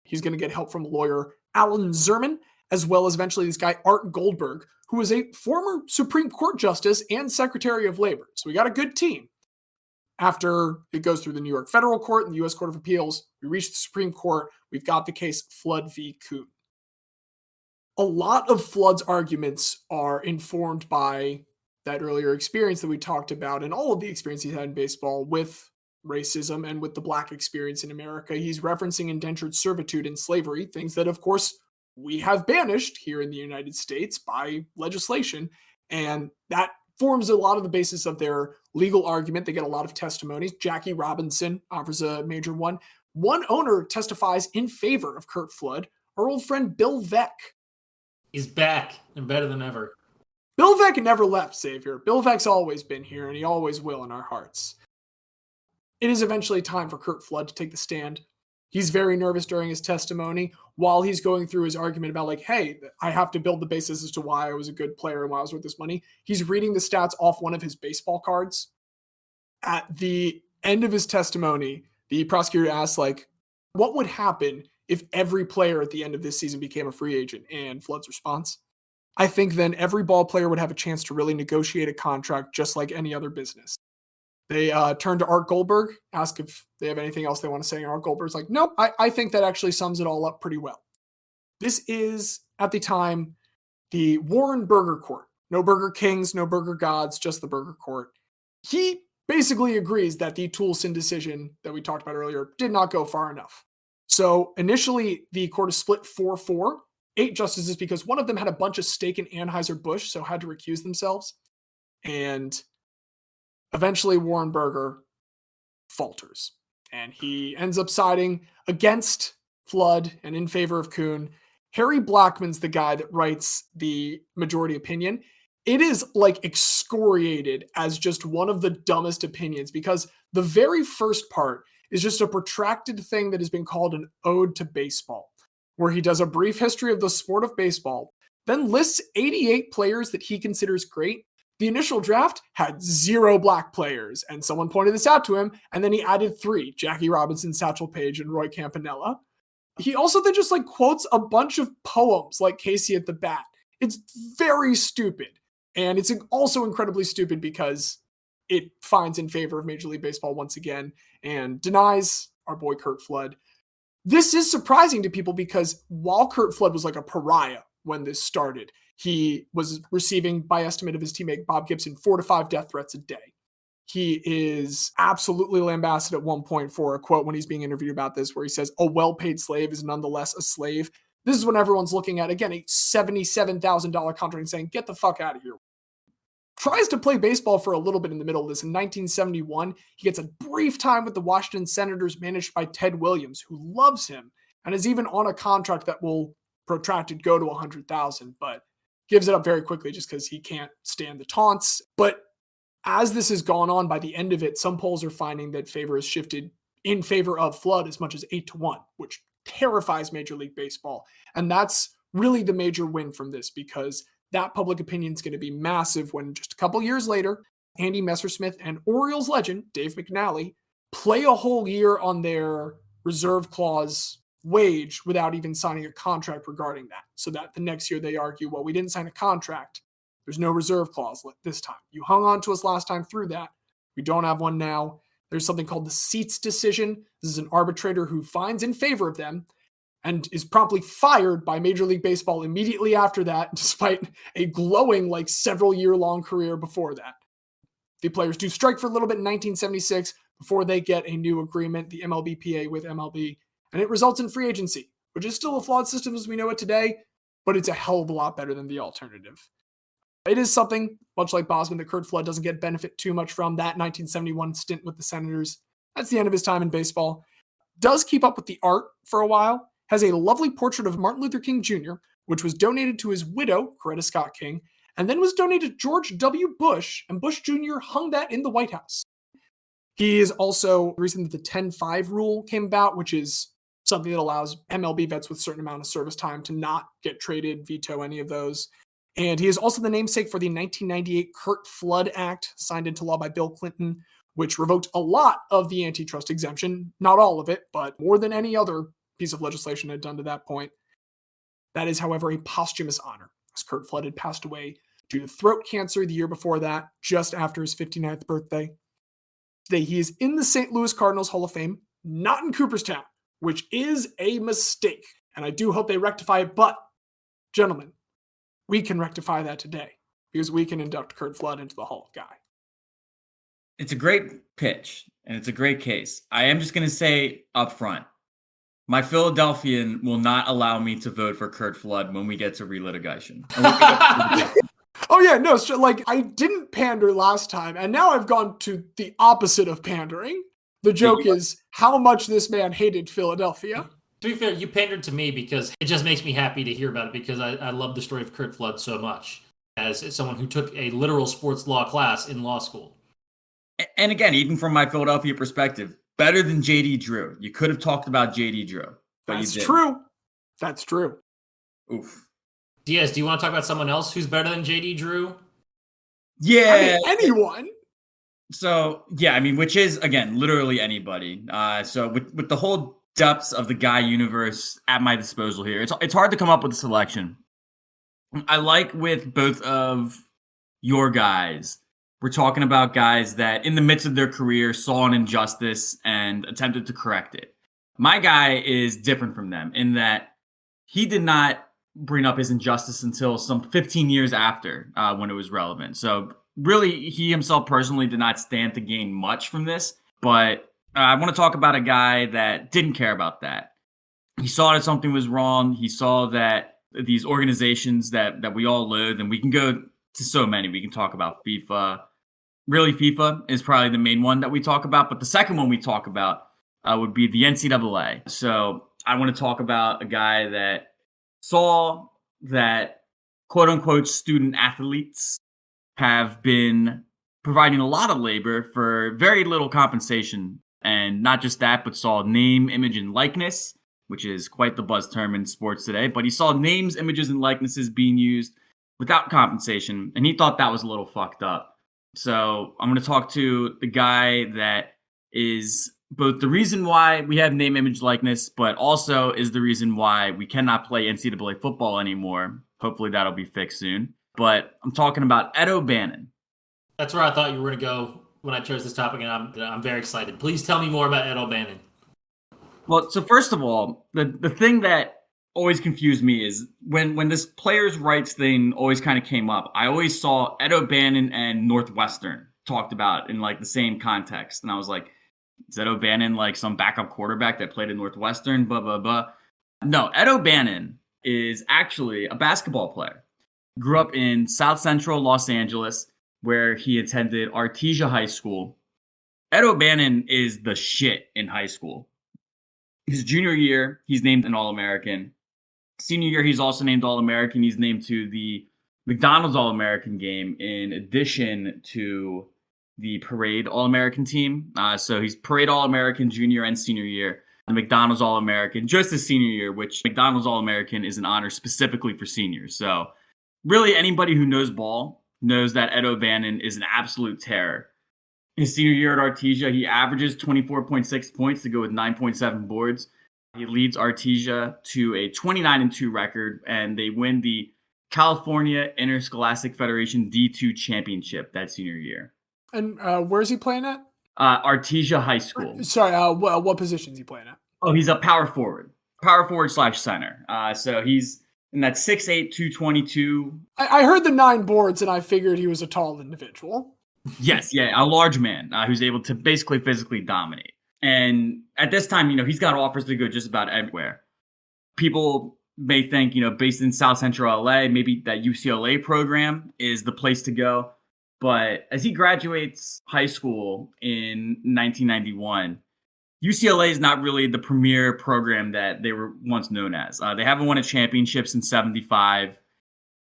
He's going to get help from lawyer Alan Zerman, as well as eventually this guy Art Goldberg, who was a former Supreme Court justice and Secretary of Labor. So we got a good team. After it goes through the New York Federal Court and the U.S. Court of Appeals, we reach the Supreme Court. We've got the case Flood v. Kuhn. A lot of Flood's arguments are informed by that earlier experience that we talked about and all of the experience he's had in baseball with racism and with the Black experience in America. He's referencing indentured servitude and slavery, things that, of course, we have banished here in the United States by legislation. And that forms a lot of the basis of their legal argument. They get a lot of testimonies. Jackie Robinson offers a major one. One owner testifies in favor of Curt Flood, our old friend Bill Veeck. He's back and better than ever. Bill Veeck never left, Xavier. Bill Veeck's always been here, and he always will in our hearts. It is eventually time for Curt Flood to take the stand. He's very nervous during his testimony while he's going through his argument about like, hey, I have to build the basis as to why I was a good player and why I was worth this money. He's reading the stats off one of his baseball cards. At the end of his testimony, the prosecutor asks, like, what would happen if every player at the end of this season became a free agent? And Flood's response, I think then every ball player would have a chance to really negotiate a contract just like any other business. They turn to Art Goldberg, ask if they have anything else they want to say. And Art Goldberg's like, nope, I think that actually sums it all up pretty well. This is, at the time, the Warren Burger Court. No Burger Kings, no Burger Gods, just the Burger Court. He basically agrees that the Toolson decision that we talked about earlier did not go far enough. So initially, the court is split 4-4, 8 justices, because one of them had a bunch of stake in Anheuser-Busch, so had to recuse themselves. And eventually, Warren Burger falters, and he ends up siding against Flood and in favor of Kuhn. Harry Blackman's the guy that writes the majority opinion. It is like excoriated as just one of the dumbest opinions because the very first part is just a protracted thing that has been called an ode to baseball, where he does a brief history of the sport of baseball, then lists 88 players that he considers great. The initial draft had 0 Black players, and someone pointed this out to him, and then he added 3, Jackie Robinson, Satchel Paige, and Roy Campanella. He also then just like quotes a bunch of poems like Casey at the Bat. It's very stupid, and it's also incredibly stupid because it finds in favor of Major League Baseball once again and denies our boy Curt Flood. This is surprising to people because while Curt Flood was like a pariah when this started, He was receiving, by estimate of his teammate Bob Gibson, 4 to 5 death threats a day. He is absolutely lambasted at one point for a quote when he's being interviewed about this, where he says, "A well-paid slave is nonetheless a slave." This is when everyone's looking at, again, a $77,000 contract and saying, get the fuck out of here. Tries to play baseball for a little bit in the middle of this. In 1971, he gets a brief time with the Washington Senators managed by Ted Williams, who loves him and is even on a contract that will protracted go to 100,000, but gives it up very quickly just because he can't stand the taunts. But as this has gone on, by the end of it, some polls are finding that favor has shifted in favor of Flood as much as 8-1, which terrifies Major League Baseball. And that's really the major win from this, because that public opinion is going to be massive when just a couple years later, Andy Messersmith and Orioles legend Dave McNally play a whole year on their reserve clause wage without even signing a contract regarding that. So that the next year they argue, well, we didn't sign a contract. There's no reserve clause this time. You hung on to us last time through that. We don't have one now. There's something called the Seats decision. This is an arbitrator who finds in favor of them and is promptly fired by Major League Baseball immediately after that, despite a glowing, several year-long career before that. The players do strike for a little bit in 1976 before they get a new agreement, the MLBPA with MLB, and it results in free agency, which is still a flawed system as we know it today, but it's a hell of a lot better than the alternative. It is something, much like Bosman, that Curt Flood doesn't get benefit too much from. That 1971 stint with the Senators, that's the end of his time in baseball. Does keep up with the art for a while, has a lovely portrait of Martin Luther King Jr., which was donated to his widow, Coretta Scott King, and then was donated to George W. Bush, and Bush Jr. hung that in the White House. He is also the reason that the 10-5 rule came about, which is something that allows MLB vets with a certain amount of service time to not get traded, veto any of those. And he is also the namesake for the 1998 Curt Flood Act, signed into law by Bill Clinton, which revoked a lot of the antitrust exemption. Not all of it, but more than any other piece of legislation had done to that point. That is, however, a posthumous honor, as Curt Flood had passed away due to throat cancer the year before that, just after his 59th birthday. Today, he is in the St. Louis Cardinals Hall of Fame, not in Cooperstown, which is a mistake. And I do hope they rectify it, but, gentlemen, we can rectify that today because we can induct Curt Flood into the Hall of Guy. It's a great pitch, and it's a great case. I am just going to say up front, my Philadelphian will not allow me to vote for Curt Flood when we get to relitigation. Oh, yeah, no, I didn't pander last time, and now I've gone to the opposite of pandering. The joke is how much this man hated Philadelphia. To be fair, you pandered to me because it just makes me happy to hear about it because I love the story of Curt Flood so much as someone who took a literal sports law class in law school. And again, even from my Philadelphia perspective, better than J.D. Drew. You could have talked about J.D. Drew. That's true. That's true. Oof. Diaz, do you want to talk about someone else who's better than J.D. Drew? Yeah. Anyone. So, yeah, which is, again, literally anybody. So with the whole depths of the guy universe at my disposal here, it's hard to come up with a selection. I like with both of your guys, we're talking about guys that in the midst of their career saw an injustice and attempted to correct it. My guy is different from them in that he did not bring up his injustice until some 15 years after when it was relevant. So really, he himself personally did not stand to gain much from this, but I want to talk about a guy that didn't care about that. He saw that something was wrong. He saw that these organizations that we all loathe, and we can go to so many. We can talk about FIFA. Really, FIFA is probably the main one that we talk about, but the second one we talk about would be the NCAA. So I want to talk about a guy that saw that quote-unquote student athletes have been providing a lot of labor for very little compensation. And not just that, but saw name, image, and likeness, which is quite the buzz term in sports today. But he saw names, images, and likenesses being used without compensation, and he thought that was a little fucked up. So I'm going to talk to the guy that is both the reason why we have name, image, likeness, but also is the reason why we cannot play NCAA football anymore. Hopefully that'll be fixed soon. But I'm talking about Ed O'Bannon. That's where I thought you were going to go when I chose this topic, and I'm very excited. Please tell me more about Ed O'Bannon. Well, so first of all, the thing that always confused me is when this players' rights thing always kind of came up, I always saw Ed O'Bannon and Northwestern talked about in like the same context. And I was like, is Ed O'Bannon like some backup quarterback that played at Northwestern? Blah, blah, blah. No, Ed O'Bannon is actually a basketball player. Grew up in South Central Los Angeles, where he attended Artesia High School. Ed O'Bannon is the shit in high school. His junior year, he's named an All-American. Senior year, he's also named All-American. He's named to the McDonald's All-American game in addition to the Parade All-American team. So he's Parade All-American junior and senior year. The McDonald's All-American just his senior year, which McDonald's All-American is an honor specifically for seniors. So really anybody who knows ball knows that Ed O'Bannon is an absolute terror. His senior year at Artesia, he averages 24.6 points to go with 9.7 boards. He leads Artesia to a 29-2 record, and they win the California Interscholastic Federation D2 championship that senior year. And where's he playing at? Artesia High School. Sorry, what position is he playing at? Oh, he's a power forward / center. So he's in that 6'8", 222. I heard the 9 boards, and I figured he was a tall individual. Yes, yeah, a large man who's able to basically physically dominate. And at this time, he's got offers to go just about everywhere. People may think, based in South Central LA, maybe that UCLA program is the place to go. But as he graduates high school in 1991, UCLA is not really the premier program that they were once known as. They haven't won a championship since '75.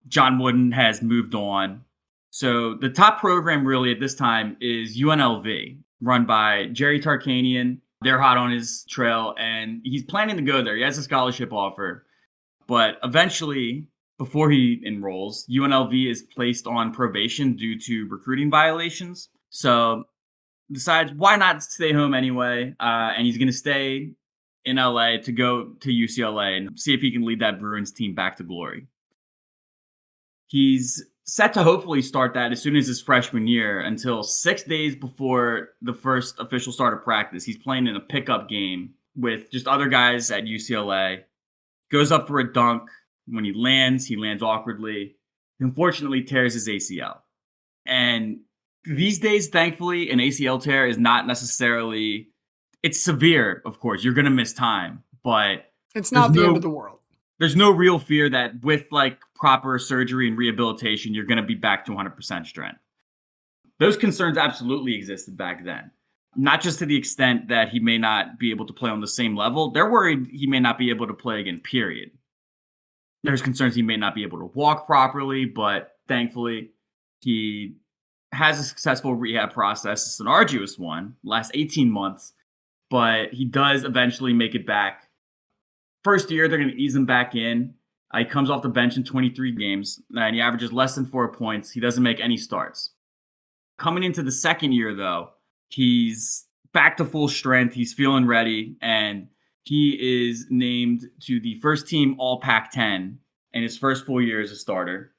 John Wooden has moved on. So the top program really at this time is UNLV, run by Jerry Tarkanian. They're hot on his trail, and he's planning to go there. He has a scholarship offer. But eventually, before he enrolls, UNLV is placed on probation due to recruiting violations. So decides why not stay home anyway, and he's going to stay in LA to go to UCLA and see if he can lead that Bruins team back to glory. He's set to hopefully start that as soon as his freshman year until 6 days before the first official start of practice. He's playing in a pickup game with just other guys at UCLA. Goes up for a dunk. When he lands awkwardly. Unfortunately, tears his ACL. And these days, thankfully, an ACL tear is not necessarily... It's severe, of course. You're going to miss time. But it's not the end of the world. There's no real fear that with proper surgery and rehabilitation, you're going to be back to 100% strength. Those concerns absolutely existed back then. Not just to the extent that he may not be able to play on the same level. They're worried he may not be able to play again, period. There's concerns he may not be able to walk properly, but thankfully he has a successful rehab process. It's an arduous one, lasts 18 months, but he does eventually make it back. First year, they're going to ease him back in. He comes off the bench in 23 games, and he averages less than 4 points. He doesn't make any starts. Coming into the second year, though, he's back to full strength. He's feeling ready, and he is named to the first team All Pac-10 in his first full year as a starter.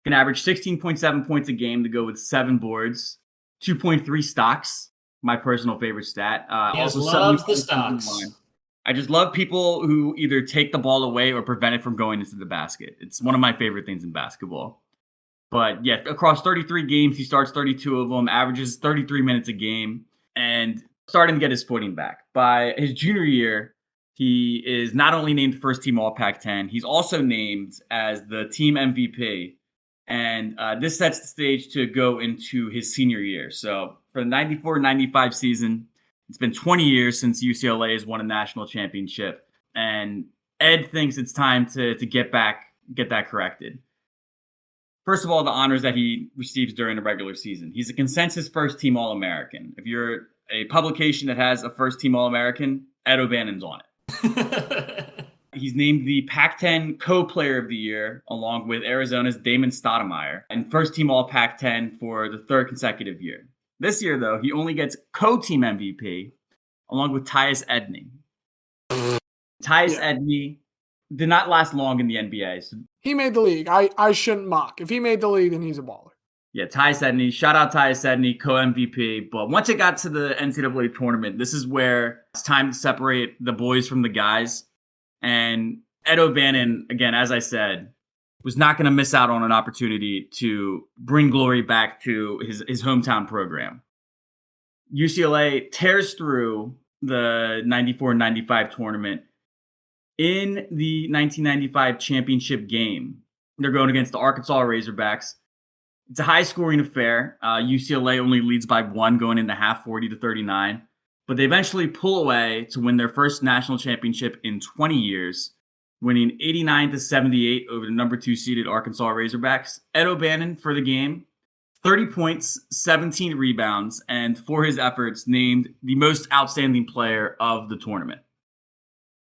Can average 16.7 points a game to go with 7 boards, 2.3 stocks, my personal favorite stat. Also loves the stocks. I just love people who either take the ball away or prevent it from going into the basket. It's one of my favorite things in basketball. But yeah, across 33 games, he starts 32 of them, averages 33 minutes a game, and starting to get his footing back. By his junior year, he is not only named first team All Pac-10, he's also named as the team MVP. And this sets the stage to go into his senior year. So for the 94-95 season, it's been 20 years since UCLA has won a national championship. And Ed thinks it's time to get that corrected. First of all, the honors that he receives during the regular season. He's a consensus first team All-American. If you're a publication that has a first team All-American, Ed O'Bannon's on it. He's named the Pac-10 Co-Player of the Year, along with Arizona's Damon Stoudemire, and first team All Pac-10 for the 3rd consecutive year. This year, though, he only gets co-team MVP, along with Tyus Edney. Edney did not last long in the NBA. So he made the league. I shouldn't mock. If he made the league, then he's a baller. Yeah, Tyus Edney. Shout out Tyus Edney, co-MVP. But once it got to the NCAA tournament, this is where it's time to separate the boys from the guys. And Ed O'Bannon, again, as I said, was not going to miss out on an opportunity to bring glory back to his hometown program. UCLA tears through the 94-95 tournament. In the 1995 championship game, they're going against the Arkansas Razorbacks. It's a high-scoring affair. UCLA only leads by 1 going into half, 40-39. But they eventually pull away to win their first national championship in 20 years, winning 89-78 over the number 2 seeded Arkansas Razorbacks. Ed O'Bannon for the game, 30 points, 17 rebounds, and for his efforts, named the most outstanding player of the tournament.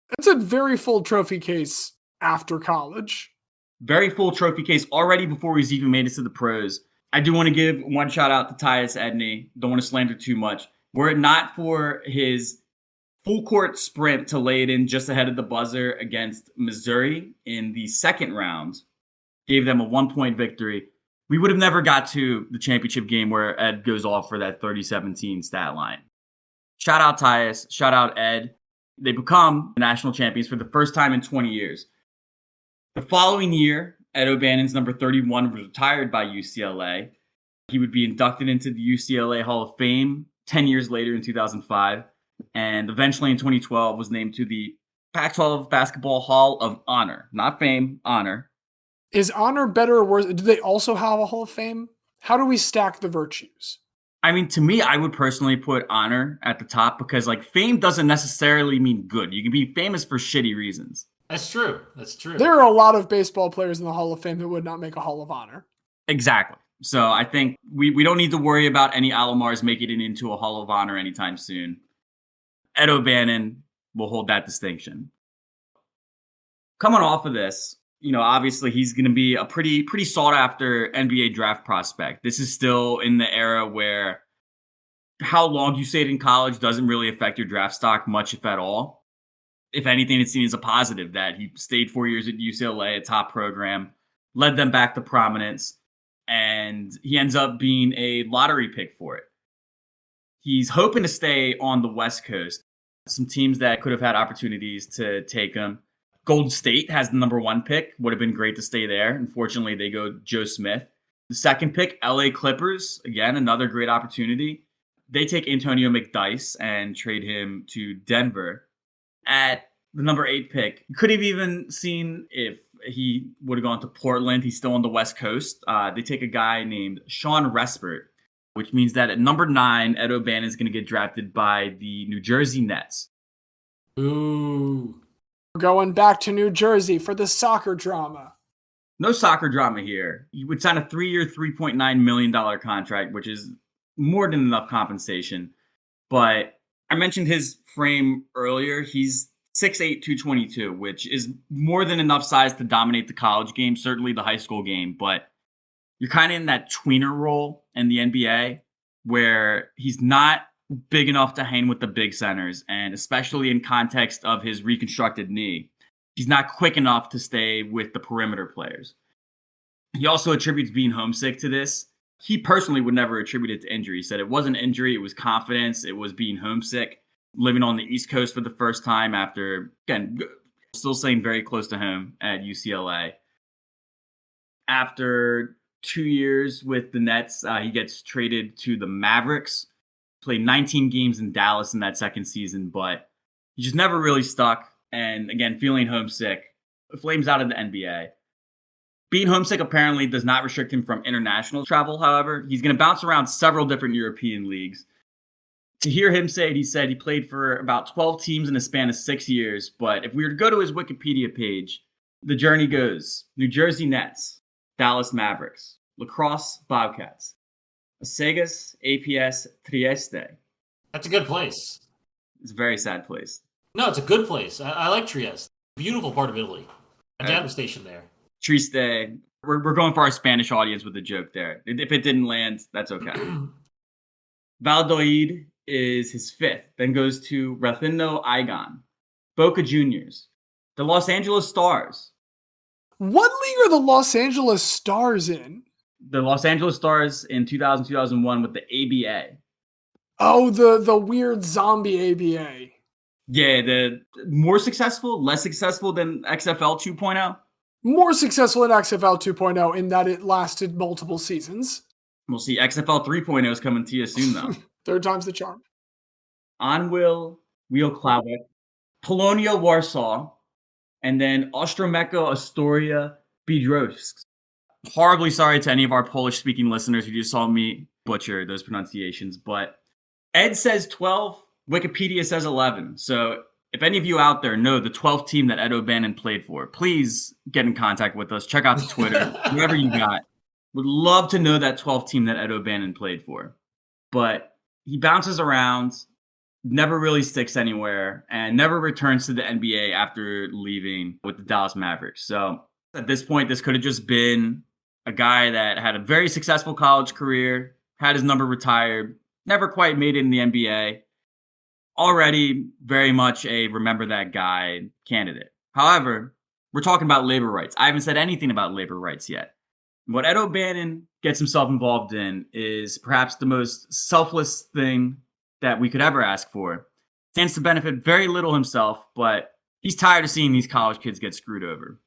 That's a very full trophy case after college. Very full trophy case already before he's even made it to the pros. I do want to give one shout out to Tyus Edney. Don't want to slander too much. Were it not for his full court sprint to lay it in just ahead of the buzzer against Missouri in the second round, gave them a 1-point victory, we would have never got to the championship game where Ed goes off for that 30-17 stat line. Shout out Tyus. Shout out Ed. They become national champions for the first time in 20 years. The following year, Ed O'Bannon's number 31 was retired by UCLA. He would be inducted into the UCLA Hall of Fame 10 years later in 2005. And eventually in 2012 was named to the Pac-12 Basketball Hall of Honor. Not fame, honor. Is honor better or worse? Do they also have a Hall of Fame? How do we stack the virtues? I mean, to me, I would personally put honor at the top because, like, fame doesn't necessarily mean good. You can be famous for shitty reasons. That's true. That's true. There are a lot of baseball players in the Hall of Fame that would not make a Hall of Honor. Exactly. So I think we don't need to worry about any Alomars making it into a Hall of Honor anytime soon. Ed O'Bannon will hold that distinction. Coming off of this, obviously he's going to be a pretty sought after NBA draft prospect. This is still in the era where how long you stayed in college doesn't really affect your draft stock much, if at all. If anything, it's seen as a positive that he stayed 4 years at UCLA, a top program, led them back to prominence, and he ends up being a lottery pick for it. He's hoping to stay on the West Coast. Some teams that could have had opportunities to take him. Golden State has the number 1 pick. Would have been great to stay there. Unfortunately, they go Joe Smith. The second pick, LA Clippers. Again, another great opportunity. They take Antonio McDyess and trade him to Denver. At the number 8 pick, you could have even seen if he would have gone to Portland. He's still on the West Coast. They take a guy named Sean Respert, which means that at number 9, Ed O'Bannon is going to get drafted by the New Jersey Nets. Ooh. We're going back to New Jersey for the soccer drama. No soccer drama here. He would sign a 3-year, $3.9 million contract, which is more than enough compensation. But I mentioned his frame earlier. He's 6'8", 222, which is more than enough size to dominate the college game, certainly the high school game. But you're kind of in that tweener role in the NBA where he's not big enough to hang with the big centers, and especially in context of his reconstructed knee, he's not quick enough to stay with the perimeter players. He also attributes being homesick to this. He personally would never attribute it to injury. He said it wasn't injury, it was confidence, it was being homesick, living on the East Coast for the first time after, again, still staying very close to home at UCLA. After 2 years with the Nets, he gets traded to the Mavericks. Played 19 games in Dallas in that second season, but he just never really stuck. And again, feeling homesick, flames out of the NBA. Being homesick apparently does not restrict him from international travel, however. He's going to bounce around several different European leagues. To hear him say it, he said he played for about 12 teams in a span of 6 years. But if we were to go to his Wikipedia page, the journey goes New Jersey Nets, Dallas Mavericks, Lacrosse Bobcats, Asegas APS Trieste. That's a good place. It's a very sad place. No, it's a good place. I like Trieste. Beautiful part of Italy. My dad was stationed there. Trieste. We're going for our Spanish audience with a joke there. If it didn't land, that's okay. Valladolid is his 5th. Then goes to Racino Igon, Boca Juniors, the Los Angeles Stars. What league are the Los Angeles Stars in? The Los Angeles Stars in 2000-2001 with the ABA. Oh, the weird zombie ABA. Yeah, the more successful, less successful than XFL 2.0. More successful in XFL 2.0 in that it lasted multiple seasons. We'll see. XFL 3.0 is coming to you soon, though. Third time's the charm. Onwil, Wioklawek, Polonia, Warsaw, and then Ostromecko, Astoria, Bydgoszcz. Horribly sorry to any of our Polish-speaking listeners who just saw me butcher those pronunciations, but Ed says 12, Wikipedia says 11. So if any of you out there know the 12th team that Ed O'Bannon played for, please get in contact with us. Check out the Twitter, whatever you got. Would love to know that 12th team that Ed O'Bannon played for. But he bounces around, never really sticks anywhere, and never returns to the NBA after leaving with the Dallas Mavericks. So at this point, this could have just been a guy that had a very successful college career, had his number retired, never quite made it in the NBA. Already very much a remember that guy candidate. However, we're talking about labor rights. I haven't said anything about labor rights yet. What Ed O'Bannon gets himself involved in is perhaps the most selfless thing that we could ever ask for. Stands to benefit very little himself, but he's tired of seeing these college kids get screwed over.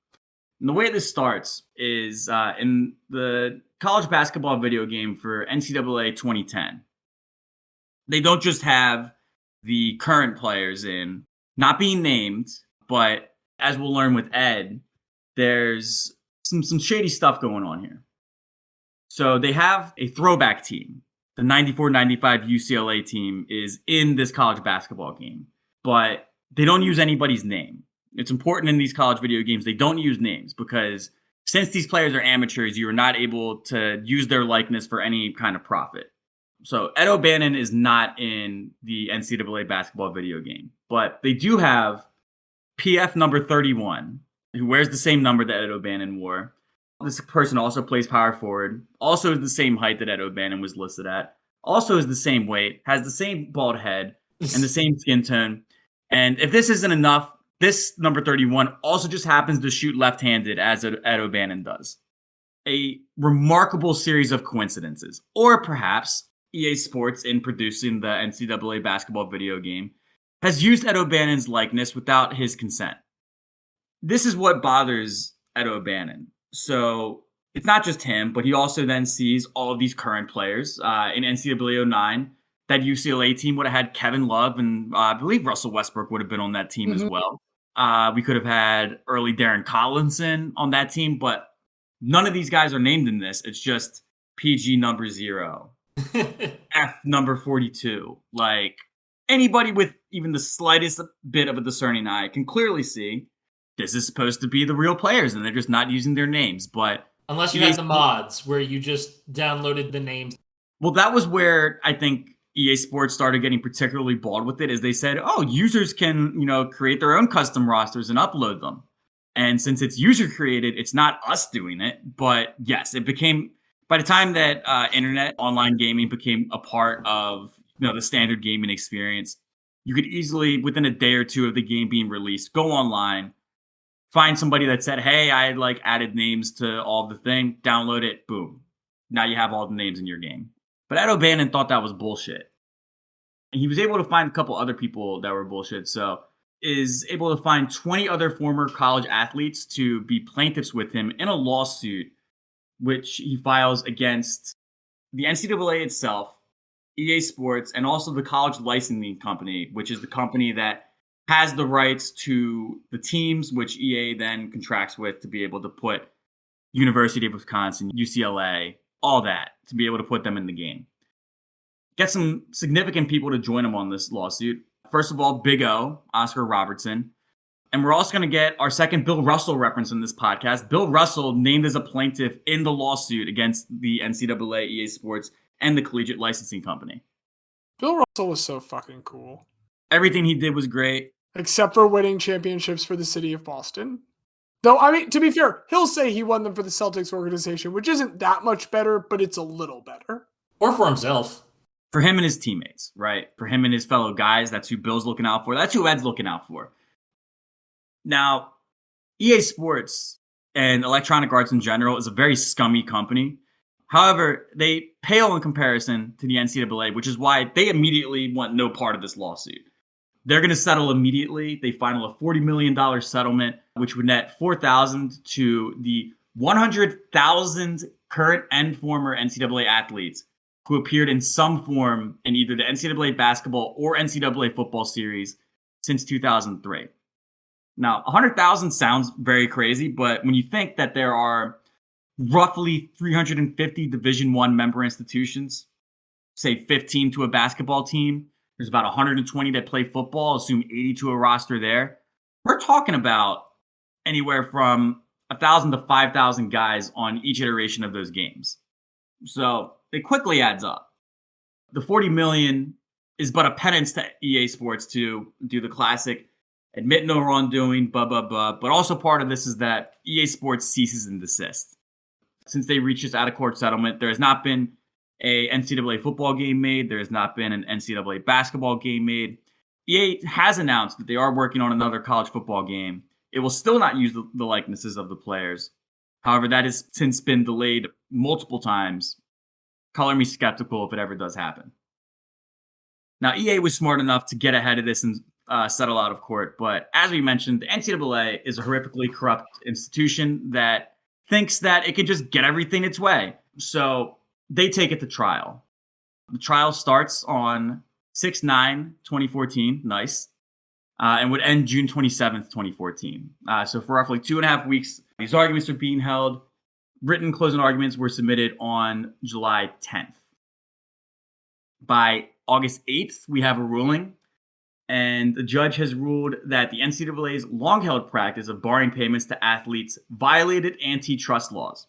And the way this starts is in the college basketball video game for NCAA 2010. They don't just have the current players in, not being named, but as we'll learn with Ed, there's some shady stuff going on here. So they have a throwback team. The 94-95 UCLA team is in this college basketball game, but they don't use anybody's name. It's important in these college video games, they don't use names because since these players are amateurs, you are not able to use their likeness for any kind of profit. So Ed O'Bannon is not in the NCAA basketball video game, but they do have PF number 31, who wears the same number that Ed O'Bannon wore. This person also plays power forward, also is the same height that Ed O'Bannon was listed at, also is the same weight, has the same bald head, and the same skin tone. And if this isn't enough, this number 31 also just happens to shoot left-handed as Ed O'Bannon does. A remarkable series of coincidences. Or perhaps EA Sports, in producing the NCAA basketball video game, has used Ed O'Bannon's likeness without his consent. This is what bothers Ed O'Bannon. So it's not just him, but he also then sees all of these current players. In NCAA 09, that UCLA team would have had Kevin Love, and I believe Russell Westbrook would have been on that team as well. We could have had early Darren Collinson on that team, but none of these guys are named in this. It's just PG number 0, F number 42. Like, anybody with even the slightest bit of a discerning eye can clearly see this is supposed to be the real players, and they're just not using their names. But unless you had the mods where you just downloaded the names. Well, that was where I think EA Sports started getting particularly bold with it, is they said, oh, users can, create their own custom rosters and upload them. And since it's user created, it's not us doing it. But yes, it became, by the time that internet online gaming became a part of the standard gaming experience, you could easily, within a day or two of the game being released, go online, find somebody that said, hey, I added names to all the thing, download it, boom. Now you have all the names in your game. But Ed O'Bannon thought that was bullshit. And he was able to find a couple other people that were bullshit. So is able to find 20 other former college athletes to be plaintiffs with him in a lawsuit, which he files against the NCAA itself, EA Sports, and also the college licensing company, which is the company that has the rights to the teams, which EA then contracts with to be able to put University of Wisconsin, UCLA, all that, to be able to put them in the game. Get some significant people to join him on this lawsuit. First of all, Big O, Oscar Robertson. And we're also going to get our second Bill Russell reference in this podcast. Bill Russell named as a plaintiff in the lawsuit against the NCAA, EA Sports, and the Collegiate Licensing Company. Bill Russell was so fucking cool. Everything he did was great. Except for winning championships for the city of Boston. Though, I mean, to be fair, he'll say he won them for the Celtics organization, which isn't that much better, but it's a little better. Or for himself. For him and his teammates, right? For him and his fellow guys, that's who Bill's looking out for. That's who Ed's looking out for. Now, EA Sports and Electronic Arts in general is a very scummy company. However, they pale in comparison to the NCAA, which is why they immediately want no part of this lawsuit. They're going to settle immediately. They final a $40 million settlement, which would net $4,000 to the 100,000 current and former NCAA athletes who appeared in some form in either the NCAA basketball or NCAA football series since 2003. Now, 100,000 sounds very crazy, but when you think that there are roughly 350 Division I member institutions, say 15 to a basketball team, there's about 120 that play football, assume 80 to a roster there. We're talking about anywhere from 1,000 to 5,000 guys on each iteration of those games. So it quickly adds up. The 40 million is but a penance to EA Sports to do the classic admit no wrongdoing, but also part of this is that EA Sports ceases and desists. Since they reached this out-of-court settlement, there has not been a NCAA football game made. There has not been an NCAA basketball game made. EA has announced that they are working on another college football game. It will still not use the likenesses of the players. However, that has since been delayed multiple times. Color me skeptical if it ever does happen. Now, EA was smart enough to get ahead of this and settle out of court. But as we mentioned, the NCAA is a horrifically corrupt institution that thinks that it can just get everything its way. So they take it to trial. The trial starts on 6/9/2014, nice, and would end June 27th, 2014. So for roughly 2.5 weeks, these arguments are being held. Written closing arguments were submitted on July 10th. By August 8th, we have a ruling, and the judge has ruled that the NCAA's long-held practice of barring payments to athletes violated antitrust laws.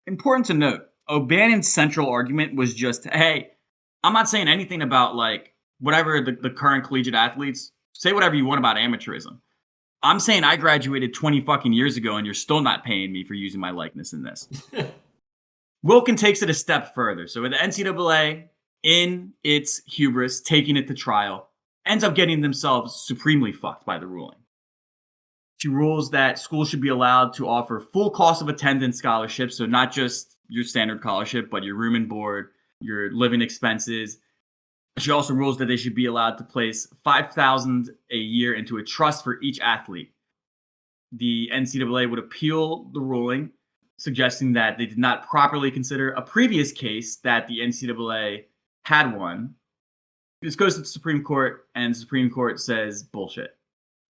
Important to note, O'Bannon's central argument was just, hey, I'm not saying anything about like whatever the current collegiate athletes, say whatever you want about amateurism. I'm saying I graduated 20 fucking years ago and you're still not paying me for using my likeness in this. Wilkin takes it a step further. So with the NCAA, in its hubris, taking it to trial, ends up getting themselves supremely fucked by the ruling. She rules that schools should be allowed to offer full cost of attendance scholarships, so not just your standard scholarship, but your room and board, your living expenses. She also rules that they should be allowed to place $5,000 a year into a trust for each athlete. The NCAA would appeal the ruling, suggesting that they did not properly consider a previous case that the NCAA had won. This goes to the Supreme Court, and the Supreme Court says bullshit.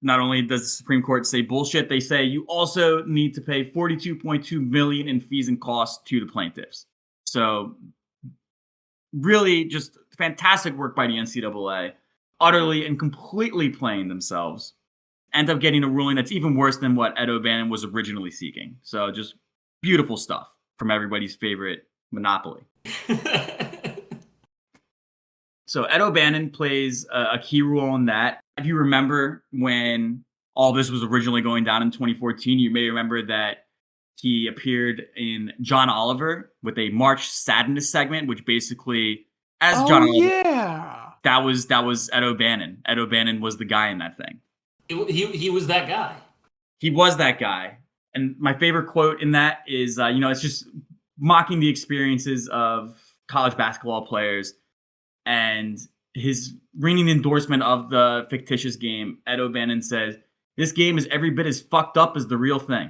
Not only does the Supreme Court say bullshit, they say you also need to pay $42.2 million in fees and costs to the plaintiffs. So really just fantastic work by the NCAA, utterly and completely playing themselves. End up getting a ruling that's even worse than what Ed O'Bannon was originally seeking. So just beautiful stuff from everybody's favorite monopoly. So Ed O'Bannon plays a key role in that. If you remember when all this was originally going down in 2014, you may remember that he appeared in John Oliver with a March Sadness segment, which basically, as John Oliver, that was Ed O'Bannon. Ed O'Bannon was the guy in that thing. He was that guy. He was that guy. And my favorite quote in that is, it's just mocking the experiences of college basketball players. And his ringing endorsement of the fictitious game, Ed O'Bannon says, "This game is every bit as fucked up as the real thing."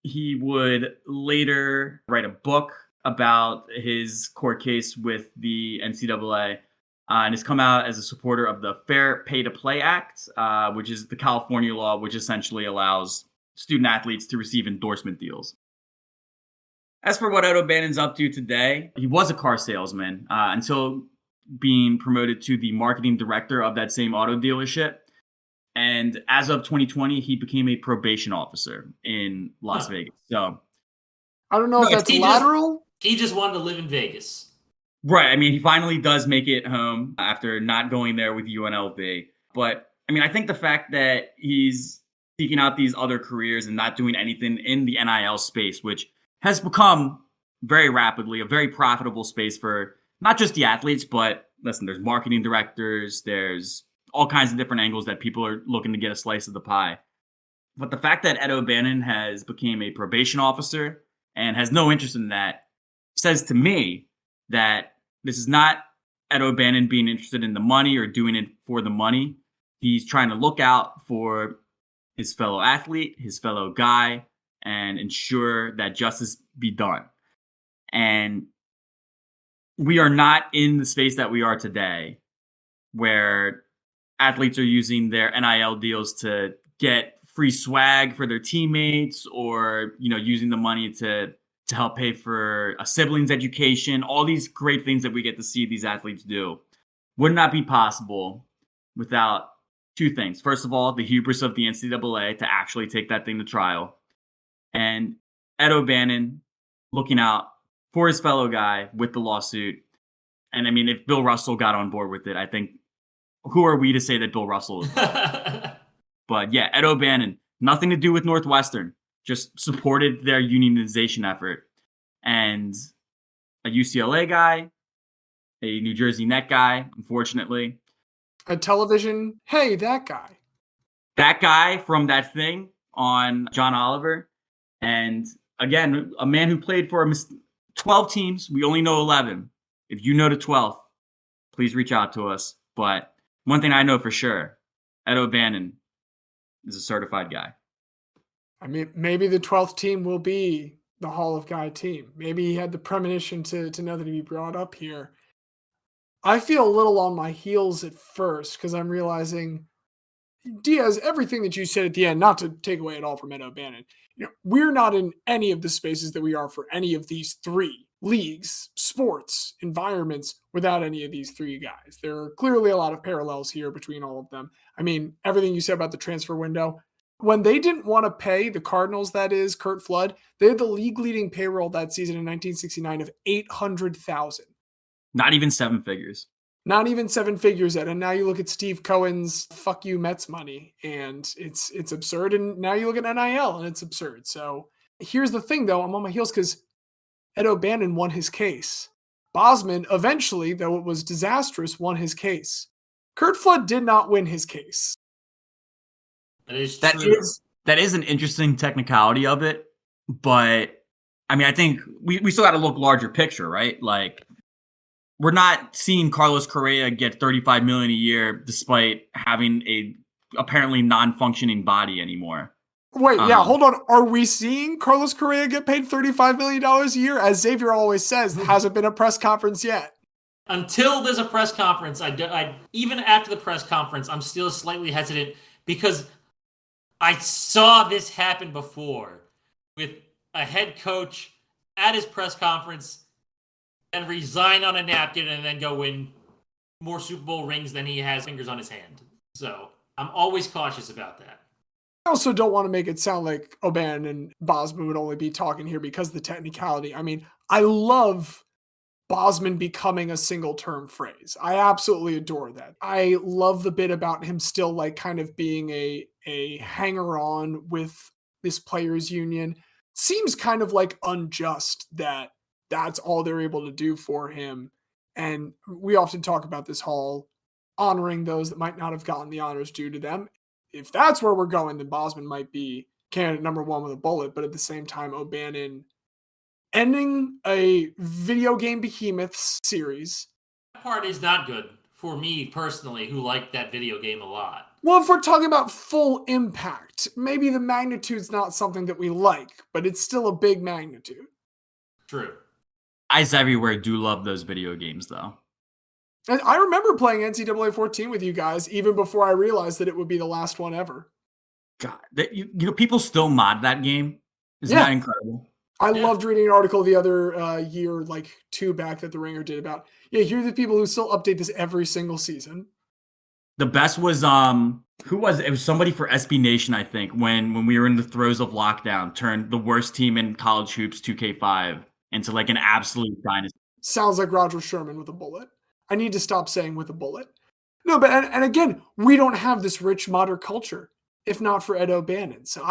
He would later write a book about his court case with the NCAA and has come out as a supporter of the Fair Pay to Play Act, which is the California law, which essentially allows student athletes to receive endorsement deals. As for what Ed O'Bannon's up to today, he was a car salesman until being promoted to the marketing director of that same auto dealership. And as of 2020, he became a probation officer in Las Vegas. So I don't know if that's lateral. He just wanted to live in Vegas. Right. I mean, he finally does make it home after not going there with UNLV. But I mean, I think the fact that he's seeking out these other careers and not doing anything in the NIL space, which has become very rapidly a very profitable space for not just the athletes, but listen, there's marketing directors, there's all kinds of different angles that people are looking to get a slice of the pie. But the fact that Ed O'Bannon has become a probation officer and has no interest in that says to me that this is not Ed O'Bannon being interested in the money or doing it for the money. He's trying to look out for his fellow athlete, his fellow guy, and ensure that justice be done. And we are not in the space that we are today where athletes are using their NIL deals to get free swag for their teammates or, using the money to help pay for a sibling's education, all these great things that we get to see these athletes do would not be possible without two things. First of all, the hubris of the NCAA to actually take that thing to trial, and Ed O'Bannon looking out for his fellow guy with the lawsuit. And I mean, if Bill Russell got on board with it, I think who are we to say that Bill Russell is? But yeah, Ed O'Bannon, nothing to do with Northwestern, just supported their unionization effort. And a UCLA guy, a New Jersey Net guy, unfortunately. A television, hey, that guy. That guy from that thing on John Oliver. And again, a man who played for 12 teams. We only know 11. If you know the 12th, please reach out to us. But one thing I know for sure, Ed O'Bannon is a certified guy. I mean, maybe the 12th team will be the Hall of Guy team. Maybe he had the premonition to know that he'd be brought up here. I feel a little on my heels at first because I'm realizing, Diaz, everything that you said at the end, not to take away at all from Ed O'Bannon, we're not in any of the spaces that we are for any of these three leagues, sports, environments without any of these three guys. There are clearly a lot of parallels here between all of them. I mean, everything you said about the transfer window, when they didn't want to pay the Cardinals, that is, Curt Flood, they had the league leading payroll that season in 1969 of $800,000. Not even seven figures. Not even seven figures yet. And now you look at Steve Cohen's fuck you Mets money and it's absurd. And now you look at NIL and it's absurd. So here's the thing though, I'm on my heels because Ed O'Bannon won his case. Bosman eventually, though it was disastrous, won his case. Curt Flood did not win his case. That is an interesting technicality of it. But I mean, I think we still got to look larger picture, right? Like, we're not seeing Carlos Correa get $35 million a year despite having a apparently non-functioning body anymore. Wait, yeah, hold on. Are we seeing Carlos Correa get paid $35 million a year? As Xavier always says, there hasn't been a press conference yet. Until there's a press conference, I even after the press conference, I'm still slightly hesitant because I saw this happen before with a head coach at his press conference and resign on a napkin and then go win more Super Bowl rings than he has fingers on his hand. So I'm always cautious about that. I also don't want to make it sound like O'Bannon and Bosman would only be talking here because of the technicality. I mean, I love Bosman becoming a single term phrase. I absolutely adore that. I love the bit about him still like kind of being a hanger on with this players union. Seems kind of like unjust that that's all they're able to do for him. And we often talk about this hall honoring those that might not have gotten the honors due to them. If that's where we're going, then Bosman might be candidate number one with a bullet. But at the same time, O'Bannon ending a video game behemoths series. That part is not good for me personally, who liked that video game a lot. Well, if we're talking about full impact, maybe the magnitude's not something that we like, but it's still a big magnitude. True. Eyes everywhere do love those video games, though. And I remember playing NCAA 14 with you guys, even before I realized that it would be the last one ever. God, people still mod that game. Isn't that incredible? I loved reading an article the other year, like 2 back, that The Ringer did about, here are the people who still update this every single season. The best was, who was it? It was somebody for SB Nation, I think, when we were in the throes of lockdown, turned the worst team in college hoops 2K5 into like an absolute dynasty. Sounds like Roger Sherman with a bullet. I need to stop saying with a bullet. No, but and again, we don't have this rich modern culture if not for Ed O'Bannon. So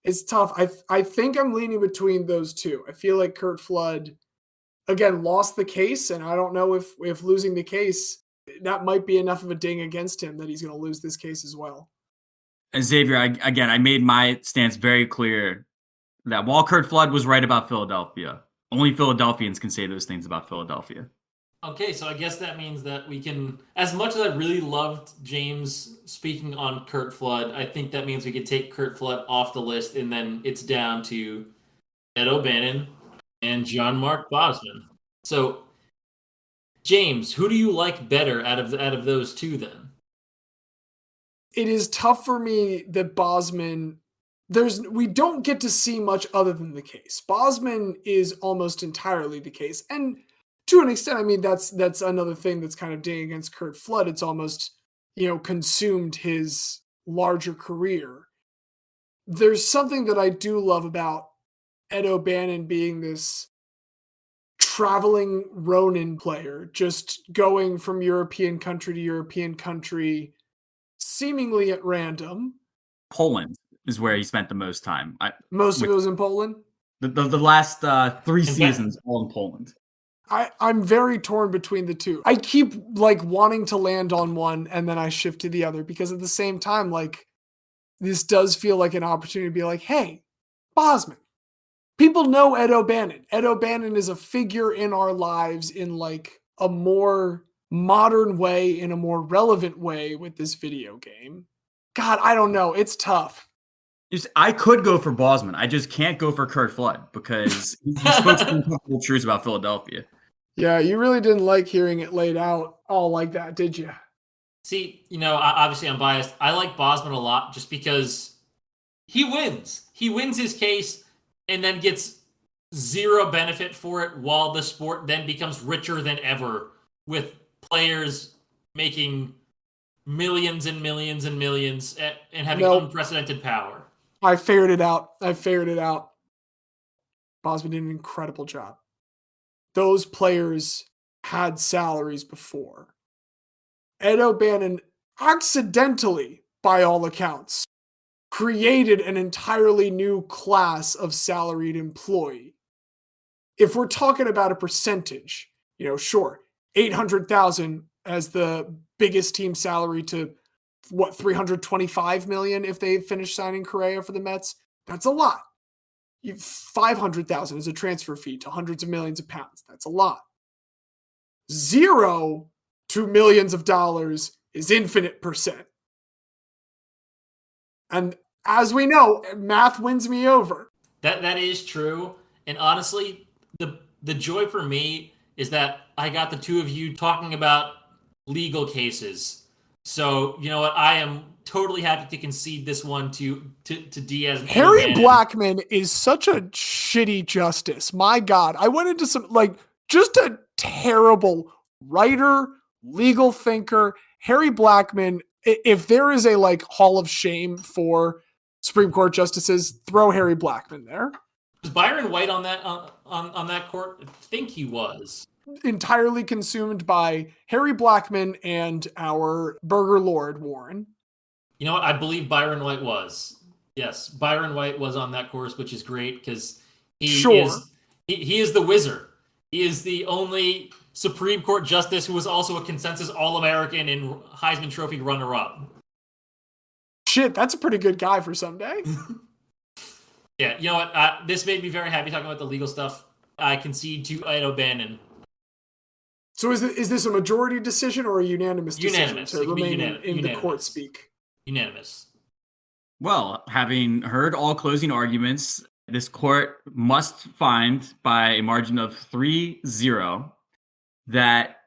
it's tough. I think I'm leaning between those two. I feel like Curt Flood, again, lost the case, and I don't know if losing the case, that might be enough of a ding against him that he's going to lose this case as well. And Xavier, I made my stance very clear that while Curt Flood was right about Philadelphia, only Philadelphians can say those things about Philadelphia. Okay, so I guess that means that we can, as much as I really loved James speaking on Curt Flood, I think that means we could take Curt Flood off the list, and then it's down to Ed O'Bannon and Jean-Marc Bosman. So, James, who do you like better out of those two then? It is tough for me that Bosman, we don't get to see much other than the case. Bosman is almost entirely the case. And to an extent, I mean, that's another thing that's kind of dinging against Curt Flood. It's almost, consumed his larger career. There's something that I do love about Ed O'Bannon being this traveling Ronin player, just going from European country to European country, seemingly at random. Poland is where he spent the most time. Most of it was in Poland. The last 3 seasons all in Poland. I'm very torn between the two. I keep wanting to land on one and then I shift to the other because at the same time, this does feel like an opportunity to be like, hey, Bosman. People know Ed O'Bannon. Ed O'Bannon is a figure in our lives in a more modern way, in a more relevant way with this video game. God, I don't know. It's tough. I could go for Bosman. I just can't go for Curt Flood because he spoke some uncomfortable truths about Philadelphia. Yeah, you really didn't like hearing it laid out all like that, did you? See, obviously I'm biased. I like Bosman a lot just because he wins. He wins his case and then gets zero benefit for it while the sport then becomes richer than ever with players making millions and millions and millions and having unprecedented power. I figured it out. Bosman did an incredible job. Those players had salaries before. Ed O'Bannon accidentally, by all accounts, created an entirely new class of salaried employee. If we're talking about a percentage, sure, 800,000 as the biggest team salary to 325 million if they finish signing Correa for the Mets. That's a lot. 500,000 is a transfer fee to hundreds of millions of pounds. That's a lot. 0 to millions of dollars is infinite percent. And as we know, math wins me over. That is true. And honestly, the joy for me is that I got the two of you talking about legal cases. So, you know what? I am totally happy to concede this one to Diaz. And Harry Blackman is such a shitty justice. My God. I went into some, just a terrible writer, legal thinker. Harry Blackman, if there is a, hall of shame for Supreme Court justices, throw Harry Blackman there. Was Byron White on that on that court? I think he was. Entirely consumed by Harry Blackman and our Burger Lord Warren. You know what? I believe Byron White was. Yes, Byron White was on that course, which is great because he is the wizard. He is the only Supreme Court justice who was also a consensus All-American and Heisman Trophy runner-up. Shit, that's a pretty good guy for someday. Yeah, you know what? This made me very happy talking about the legal stuff. I concede to Ed O'Bannon. So is this a majority decision or a unanimous decision to remain in the court speak? Unanimous. Well, having heard all closing arguments, this court must find by a margin of 3-0 that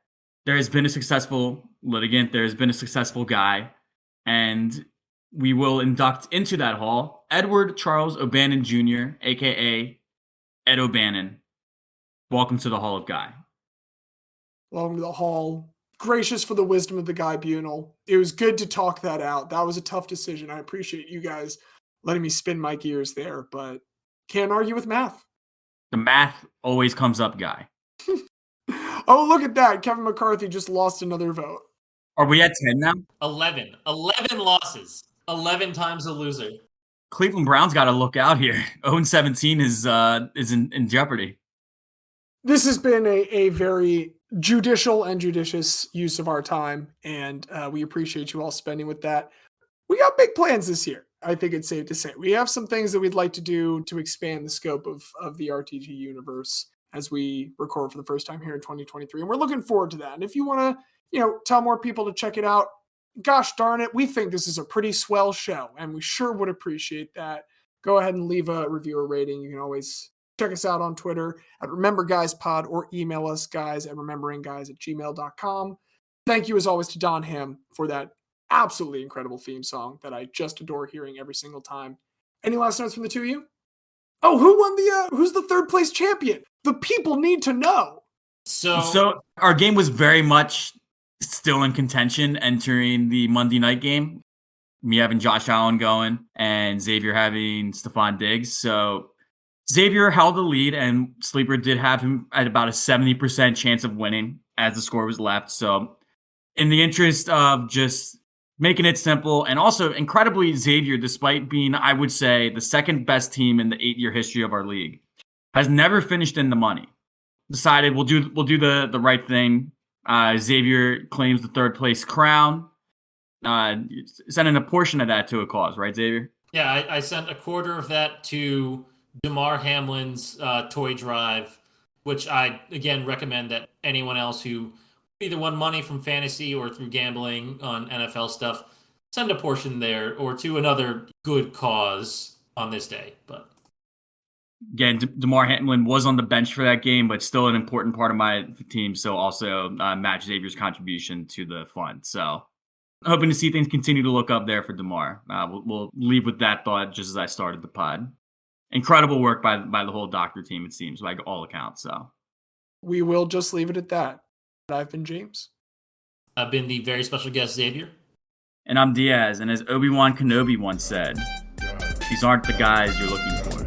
there has been a successful litigant, there has been a successful guy, and we will induct into that hall Edward Charles O'Bannon Jr., a.k.a. Ed O'Bannon. Welcome to the Hall of Guy. Welcome to the hall. Gracious for the wisdom of the Guy Bunal. It was good to talk that out. That was a tough decision. I appreciate you guys letting me spin my gears there, but can't argue with math. The math always comes up, Guy. Oh, look at that. Kevin McCarthy just lost another vote. Are we at 10 now? 11 losses. 11 times a loser. Cleveland Browns got to look out here. 0-17 is in jeopardy. This has been a very judicial and judicious use of our time, and we appreciate you all spending with that. We got big plans this year. I think it's safe to say we have some things that we'd like to do to expand the scope of the RTG universe. as we record for the first time here in 2023. And we're looking forward to that. And if you want to, tell more people to check it out, gosh darn it, we think this is a pretty swell show, and we sure would appreciate that. Go ahead and leave a review or rating. You can always check us out on Twitter at RememberGuysPod or email us, guys@rememberingguys@gmail.com. Thank you, as always, to Don Ham for that absolutely incredible theme song that I just adore hearing every single time. Any last notes from the two of you? Oh, who won who's the third place champion? The people need to know. So our game was very much still in contention entering the Monday night game. Me having Josh Allen going and Xavier having Stephon Diggs. So Xavier held the lead, and Sleeper did have him at about a 70% chance of winning as the score was left. So in the interest of just making it simple, and also incredibly, Xavier, despite being, I would say, the second best team in the 8-year history of our league, has never finished in the money. Decided we'll do the right thing. Xavier claims the third place crown. Sending a portion of that to a cause, right, Xavier? Yeah, I sent a quarter of that to Damar Hamlin's toy drive, which I, again, recommend that anyone else who either won money from fantasy or through gambling on NFL stuff, send a portion there or to another good cause on this day. But again, Damar Hamlin was on the bench for that game, but still an important part of my team. So also match Xavier's contribution to the fund. So hoping to see things continue to look up there for Damar. We'll leave with that thought just as I started the pod. Incredible work by the whole doctor team, it seems, by all accounts. So we will just leave it at that. I've been James. I've been the very special guest, Xavier. And I'm Diaz. And as Obi-Wan Kenobi once said, these aren't the guys you're looking for.